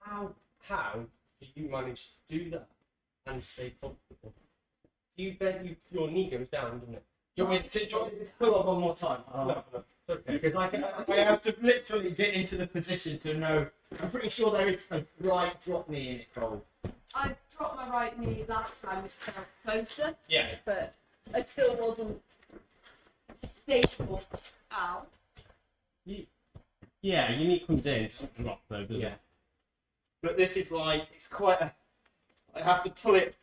Speaker 3: How do you manage to do that and stay comfortable? You bet your knee goes down, doesn't it?
Speaker 4: Do you want me to just pull up one more time?
Speaker 3: No. Okay.
Speaker 4: Because I have to literally get into the position to know. I'm pretty sure there is a right drop knee in it, Cole.
Speaker 5: I dropped my right knee last time, it felt closer,
Speaker 3: Yeah.
Speaker 5: but it still wasn't stable. Ow.
Speaker 3: Yeah, your knee comes in, just drop though, doesn't it?
Speaker 4: But this is like, it's quite a... I have to pull it...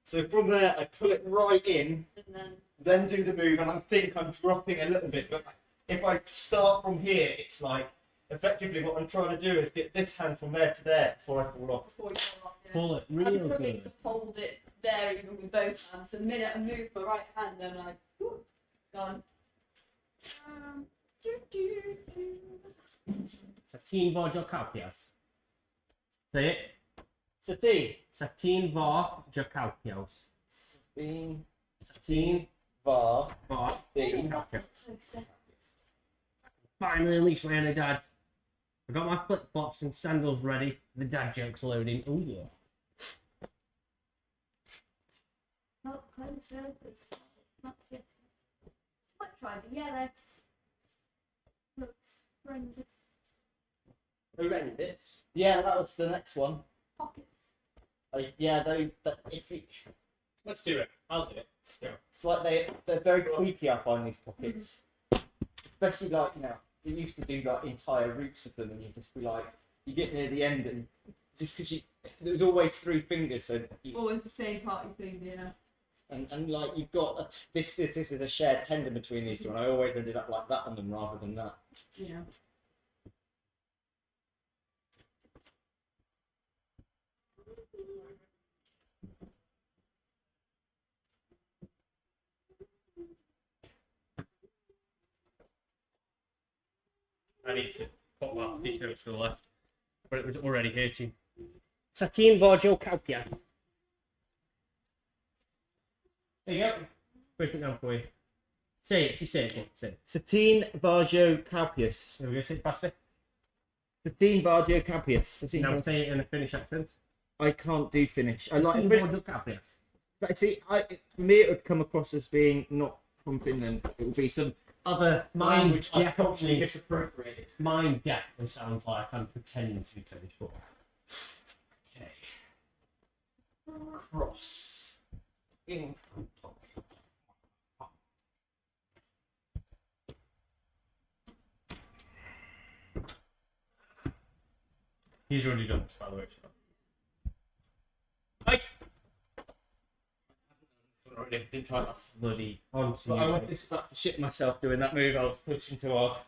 Speaker 4: So from there, I pull it right in,
Speaker 5: And
Speaker 4: then do the move, and I think I'm dropping a little bit. But if I start from here, it's like, effectively what I'm trying to do is get this hand from there to there before I fall off.
Speaker 5: before you fall off, yeah.
Speaker 3: Pull it
Speaker 5: I'm
Speaker 3: real
Speaker 5: struggling
Speaker 3: good.
Speaker 5: to hold it there even with both hands. The minute I move my right hand, I'm like, whew, gone. Do, do, do.
Speaker 3: Satine var Jokaupias. Say it.
Speaker 4: Satine.
Speaker 3: Satine var Jokaupios.
Speaker 4: Bean.
Speaker 3: Satine
Speaker 4: Var.
Speaker 3: var
Speaker 4: Bean.
Speaker 5: Closer.
Speaker 3: Finally unleashed my inner dad. I got my flip flops and sandals ready. The dad joke's loading. Oh yeah.
Speaker 5: Not closer, it's not fitting. Might try the yellow. Looks horrendous.
Speaker 3: Horrendous.
Speaker 4: Yeah, that was the next one.
Speaker 5: Pockets.
Speaker 4: If you,
Speaker 3: Let's do it. I'll do it. Let's go.
Speaker 4: it's like they're very creepy. I find these pockets, especially like they used to do like entire routes of them, and you just be like, you get near the end, and just because there's always 3 fingers, so
Speaker 5: Always the same party food, you know.
Speaker 4: and like you've got this is a shared tendon between these two, and I always ended up like that on them rather than that.
Speaker 5: You know.
Speaker 3: I need to put my feet out to the left, but it was already hurting. Satine var Jokaupias. There you go. Break it down for you. Say it. If you say it, say it.
Speaker 4: Satine Barjo Calpius.
Speaker 3: There we go. Say it faster.
Speaker 4: Satine Barjo Calpius.
Speaker 3: Now say it in a Finnish accent.
Speaker 4: I can't do Finnish. I like
Speaker 3: Satine var Jokaupias.
Speaker 4: see. For me, it would come across as being not from Finland. It would be some other
Speaker 3: Mine
Speaker 4: language I
Speaker 3: definitely-
Speaker 4: culturally misappropriated.
Speaker 3: Mine definitely sounds like I'm pretending to be Finnish, but
Speaker 4: Okay. Cross. In.
Speaker 3: he's already done this, by the way. So. Hey!
Speaker 4: Already did try that.
Speaker 3: Bloody onto
Speaker 4: But I was
Speaker 3: you.
Speaker 4: just about to shit myself doing that move. I was pushing too hard.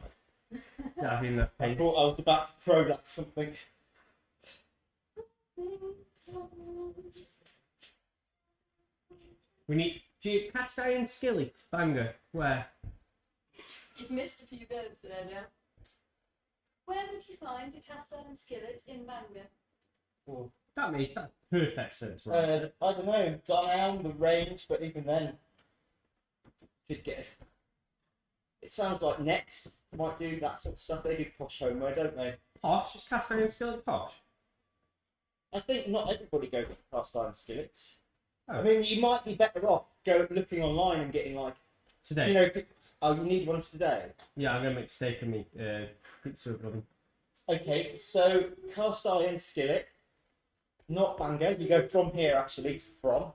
Speaker 3: Having the
Speaker 4: I
Speaker 3: pain.
Speaker 4: thought I was about to throw that something.
Speaker 3: We need. Do you cast iron skillet banger? Where?
Speaker 5: You've missed a few verbs there now. Where would you find a cast iron skillet in Bangor?
Speaker 3: Well, that made that perfect sense, right?
Speaker 4: I don't know, down the range, but even then, could get it. It sounds like Next might do that sort of stuff. They do posh homewear, don't they?
Speaker 3: Posh? Just cast iron skillet posh?
Speaker 4: I think not everybody goes for cast iron skillets.
Speaker 3: Oh.
Speaker 4: I mean, you might be better off looking online and getting like,
Speaker 3: Today?
Speaker 4: oh, you need one today.
Speaker 3: Yeah, I'm gonna make steak and meat pizza oven.
Speaker 4: Okay, so cast iron skillet, not Bangor. You go from here actually to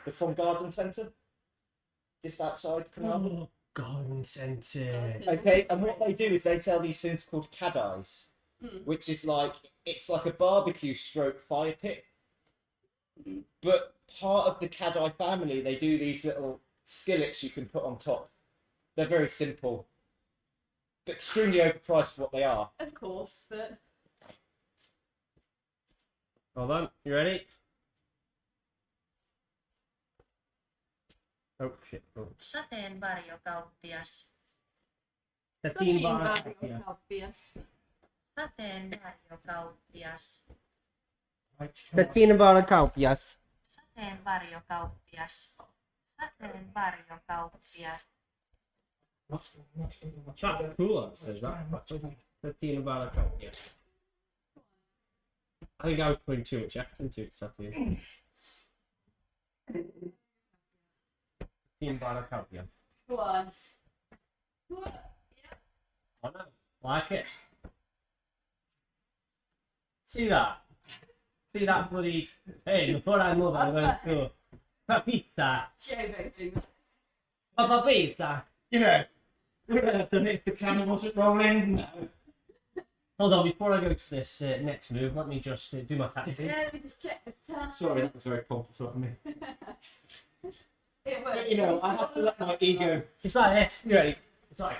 Speaker 4: the From Garden Centre, just outside Carnarvon.
Speaker 3: Oh, garden centre.
Speaker 4: Okay, and what they do is they sell these things called caddies. which is like, it's like a barbecue stroke fire pit. But part of the Kadai family, they do these little skillets you can put on top. They're very simple, but extremely overpriced for what they are.
Speaker 5: Of course, but
Speaker 3: Hold on, you ready? Oh shit. Oh.
Speaker 6: Sateenvarjokauppias.
Speaker 5: Sateenvarjokauppias.
Speaker 6: Sateenvarjokauppias.
Speaker 3: Sateenvarjokauppias.
Speaker 6: Sateenvarjokauppias. Sateenvarjokauppias.
Speaker 3: That's cool, that says that. Sateenvarjokauppias. I think I was putting too much effort into it, Sateen. Sateenvarjokauppias.
Speaker 5: go on.
Speaker 3: I know. Like it. See that? See that bloody... Hey, before I move, I'm going to... Pizza!
Speaker 5: Showboating.
Speaker 3: Papa Pizza!
Speaker 4: You know, would I have done it if the camera wasn't rolling? No.
Speaker 3: Hold on, before I go to this next move, let me just do my tactic.
Speaker 5: Yeah, we just check the time.
Speaker 4: Sorry, that was very pompous of me.
Speaker 5: It works.
Speaker 4: But, you know, I have to let my ego.
Speaker 3: It's like this, you ready? It's like...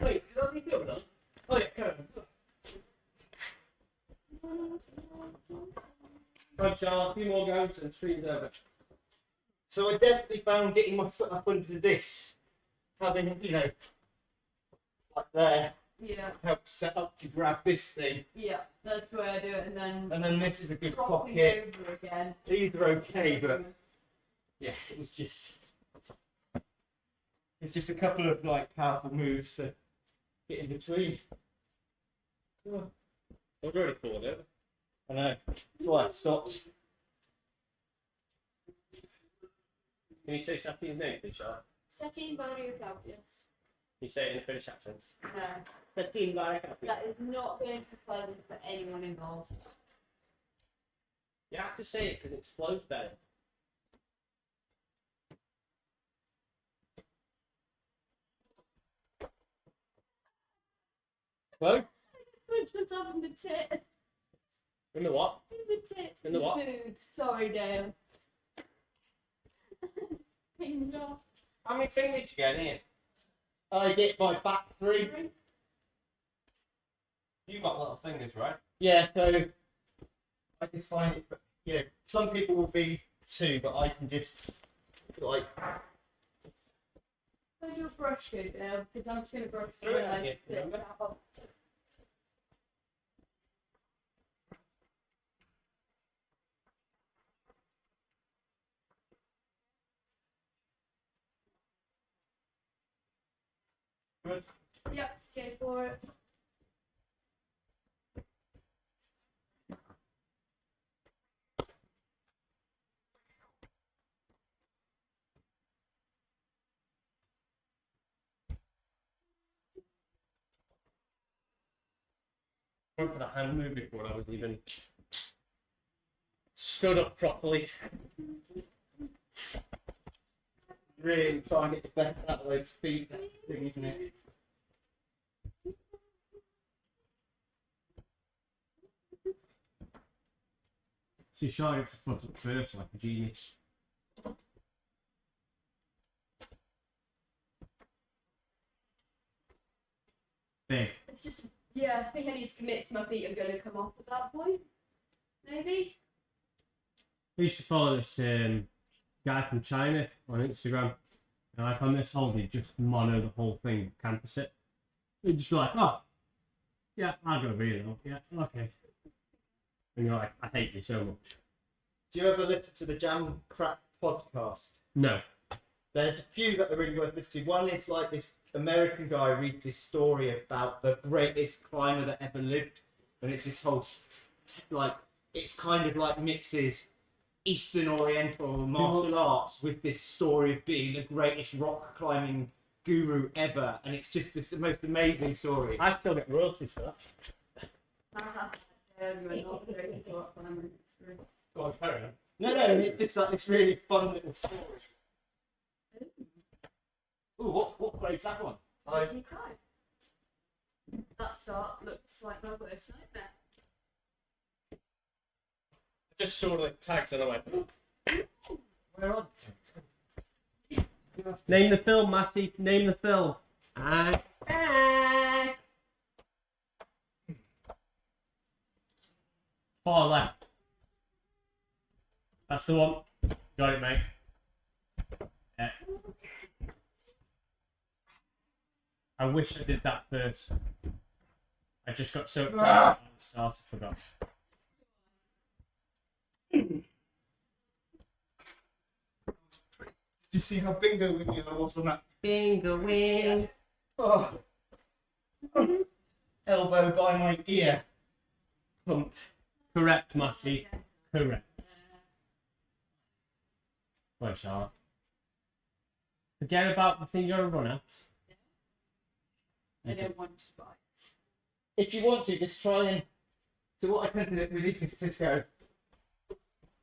Speaker 3: Wait, did I leave the other one? Oh yeah, go on. Right, Charles, a few more goes and stream's over.
Speaker 4: So I definitely found getting my foot up under this, having, you know, like there,
Speaker 5: Yeah,
Speaker 4: helps set up to grab this thing.
Speaker 5: yeah, that's the way I do it, and then
Speaker 4: And then this is a good
Speaker 5: crossing
Speaker 4: pocket.
Speaker 5: over again.
Speaker 4: These are okay, but yeah, it was just... It's just a couple of, like, powerful moves to get in between.
Speaker 3: I was already forward it.
Speaker 4: I know. That's why I stopped.
Speaker 3: Can you say Sateen's name, please, Charles?
Speaker 5: Sateenvarjokauppias.
Speaker 3: Can you say it in a Finnish accent?
Speaker 5: No, that is not going to be pleasant for anyone involved.
Speaker 3: You have to say it because it flows better.
Speaker 4: Hello?
Speaker 5: Punched myself in the tit.
Speaker 3: In the what?
Speaker 5: In the tit.
Speaker 3: In the what?
Speaker 5: boob. Sorry, Dale. Pinged off.
Speaker 3: How many fingers you get in?
Speaker 4: I get my back three.
Speaker 3: You got little fingers, right?
Speaker 4: Yeah, so I just find it, you know, some people will be two, but I can just, like,
Speaker 5: Where's your brush go, Dale? Because I'm just going to brush
Speaker 3: Throw
Speaker 5: through
Speaker 3: it
Speaker 5: it
Speaker 3: at
Speaker 5: and
Speaker 3: you,
Speaker 5: sit
Speaker 3: remember?
Speaker 5: down.
Speaker 3: Good.
Speaker 5: Yep, go for it.
Speaker 3: Went for the hand move before I was even stood up properly.
Speaker 4: really try and get the best out of those feet. That's the thing, isn't it?
Speaker 3: See, Charlotte gets the foot up first like a genius. Big.
Speaker 5: It's just, yeah, I think I need to commit to my feet are going to come off at that point. Maybe?
Speaker 3: I used to follow this guy from China on Instagram. And like on this hold, he'd just mono the whole thing, campus it. He'd just be like, oh, yeah, I'll go over here now. Yeah, okay. And you're like, I hate you so much.
Speaker 4: Do you ever listen to the Jam Crack podcast?
Speaker 3: No.
Speaker 4: There's a few that are really worth listening to. One is like this American guy reads this story about the greatest climber that ever lived. And it's this whole, like, it's kind of like mixes Eastern Oriental martial arts with this story of being the greatest rock climbing guru ever. And it's just this most amazing story.
Speaker 3: I still get royalties for that.
Speaker 5: You are not the greatest rock climber.
Speaker 3: Go on, carry on.
Speaker 4: No, it's just like this really fun little story. Ooh, what grade's that one?
Speaker 5: Did you cry? That start looks like my worst nightmare.
Speaker 3: I just saw the tags and I went,
Speaker 4: Where are the tags?
Speaker 3: name the film, Matty, name the film. Far left. That's the one. Got it, mate. Yeah. I wish I did that first. I just got so excited at the start, I forgot.
Speaker 7: Did you see how bingo with you I was on that?
Speaker 3: Bingo wing.
Speaker 7: Oh. Elbow by my ear. Pumped.
Speaker 3: Correct, Matty. Correct. Well, Charlotte. Forget about the thing you're gonna run at.
Speaker 5: I don't want to buy it.
Speaker 4: If you want to, just try and. So what I tend to do with these is just go.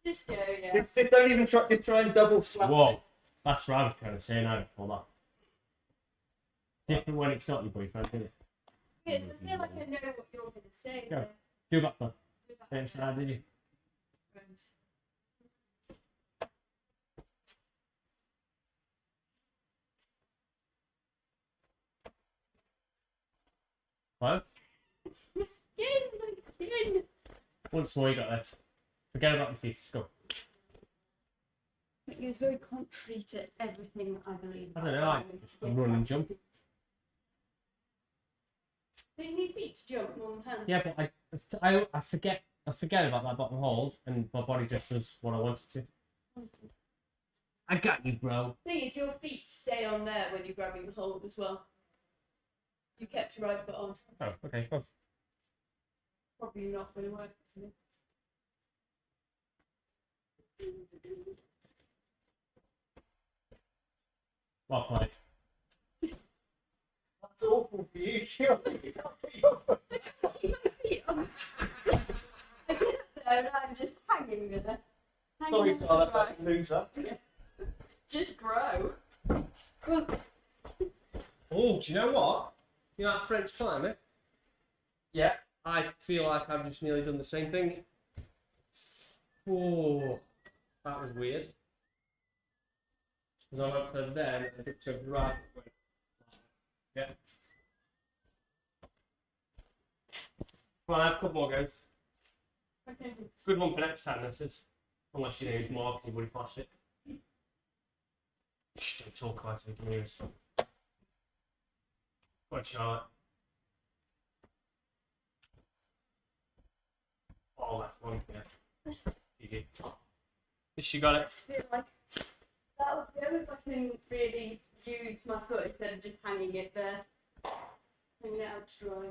Speaker 5: Just go, yeah.
Speaker 4: Just don't even try. Just try and double slap.
Speaker 3: Whoa. That's what I was trying to say, and I don't call that. Different when it's not your boyfriend, isn't it?
Speaker 5: Yes, I feel like I know what you're going to say.
Speaker 3: Go.
Speaker 5: though.
Speaker 3: Do that then.
Speaker 5: Do that
Speaker 3: Thanks for
Speaker 5: now.
Speaker 3: that, did you?
Speaker 5: Right.
Speaker 3: Well,
Speaker 5: My skin!
Speaker 3: once more you got this. Forget about the teeth. Go.
Speaker 5: It was very contrary to everything I believe.
Speaker 3: I don't know, I just run and jump.
Speaker 5: But you need feet to jump more than hands.
Speaker 3: Yeah, but I forget about that bottom hold, and my body just does what I want it to. I got you, bro.
Speaker 5: Thing is, your feet stay on there when you're grabbing the hold as well. You kept your right foot on.
Speaker 3: Oh, okay. Well,
Speaker 5: Probably not going to work. is it?
Speaker 3: well played.
Speaker 7: That's awful for you.
Speaker 5: Feet on. I get up there and I'm just hanging there.
Speaker 7: Sorry,
Speaker 5: Hanging
Speaker 7: Charlotte,
Speaker 5: there.
Speaker 7: that loser.
Speaker 5: Just grow.
Speaker 3: Oh, do you know what? You know that French climber?
Speaker 7: Yeah.
Speaker 3: I feel like I've just nearly done the same thing. Oh, that was weird. Because I went for them and I took to right. Yeah. Well, I have a couple more goes.
Speaker 5: Okay.
Speaker 3: Good one for next time, this is. Unless you need more, you would flash it. Shh, don't talk about it, you can hear us. What, Charlotte? Oh, that's one, yeah. You did. Yes, she got
Speaker 5: I
Speaker 3: it.
Speaker 5: just feel like that would go if I can really use my foot instead of just hanging it there. Hanging it out to dry.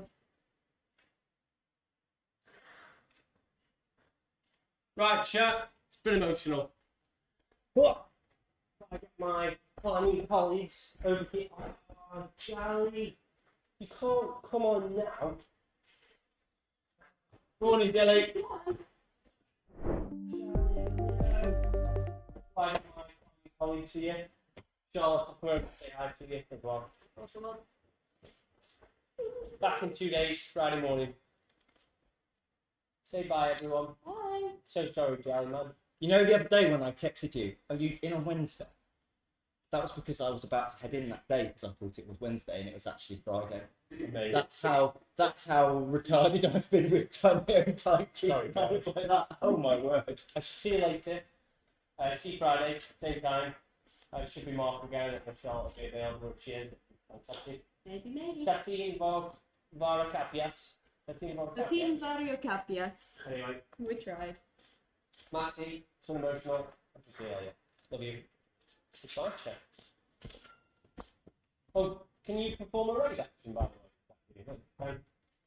Speaker 3: Right, chat. It's been emotional. But I get my climbing colleagues over here. Oh, Charlie, you can't come on now.
Speaker 4: Morning, Dilly.
Speaker 3: I get my climbing colleagues here. Charlotte's going to say hi to you as well.
Speaker 5: Awesome one.
Speaker 3: Back in 2 days, Friday morning. Say bye, everyone.
Speaker 5: Bye.
Speaker 3: So sorry, Charlie, man.
Speaker 4: You know the other day when I texted you, are you in on Wednesday? That was because I was about to head in that day because I thought it was Wednesday and it was actually Friday.
Speaker 3: Amazing.
Speaker 4: That's how retarded I've been with time every time.
Speaker 3: Sorry,
Speaker 4: I was like that. Oh my word.
Speaker 3: I shall see you later. See you Friday, same time. It should be Mark again if Charlotte will be available. Cheers. Fantastic.
Speaker 5: Maybe.
Speaker 3: Satin Vara Capias. Satin Vara
Speaker 5: Satin
Speaker 3: Capias.
Speaker 5: Vario Capias.
Speaker 3: Anyway,
Speaker 5: We tried.
Speaker 3: Matty, it's unemotional. I'll just say yeah. Love you. Goodbye, checks. Oh, can you perform a raid action by the way?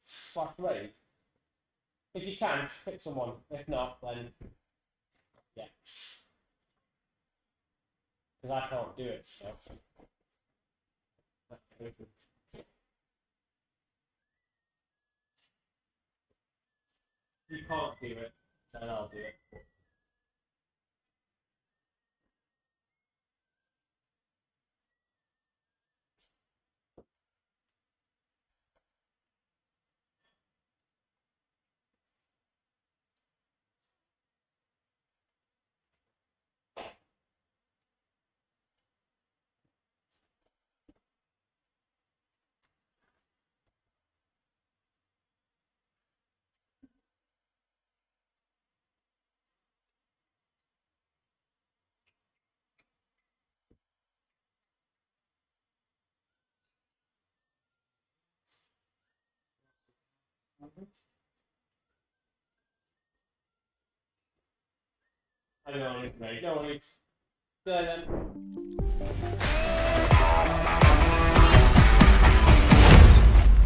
Speaker 3: Slash raid? If you can, just pick someone. If not, then yeah. Because I can't do it, so. You can't do it, then I'll do it. I don't know, mate. No, it's...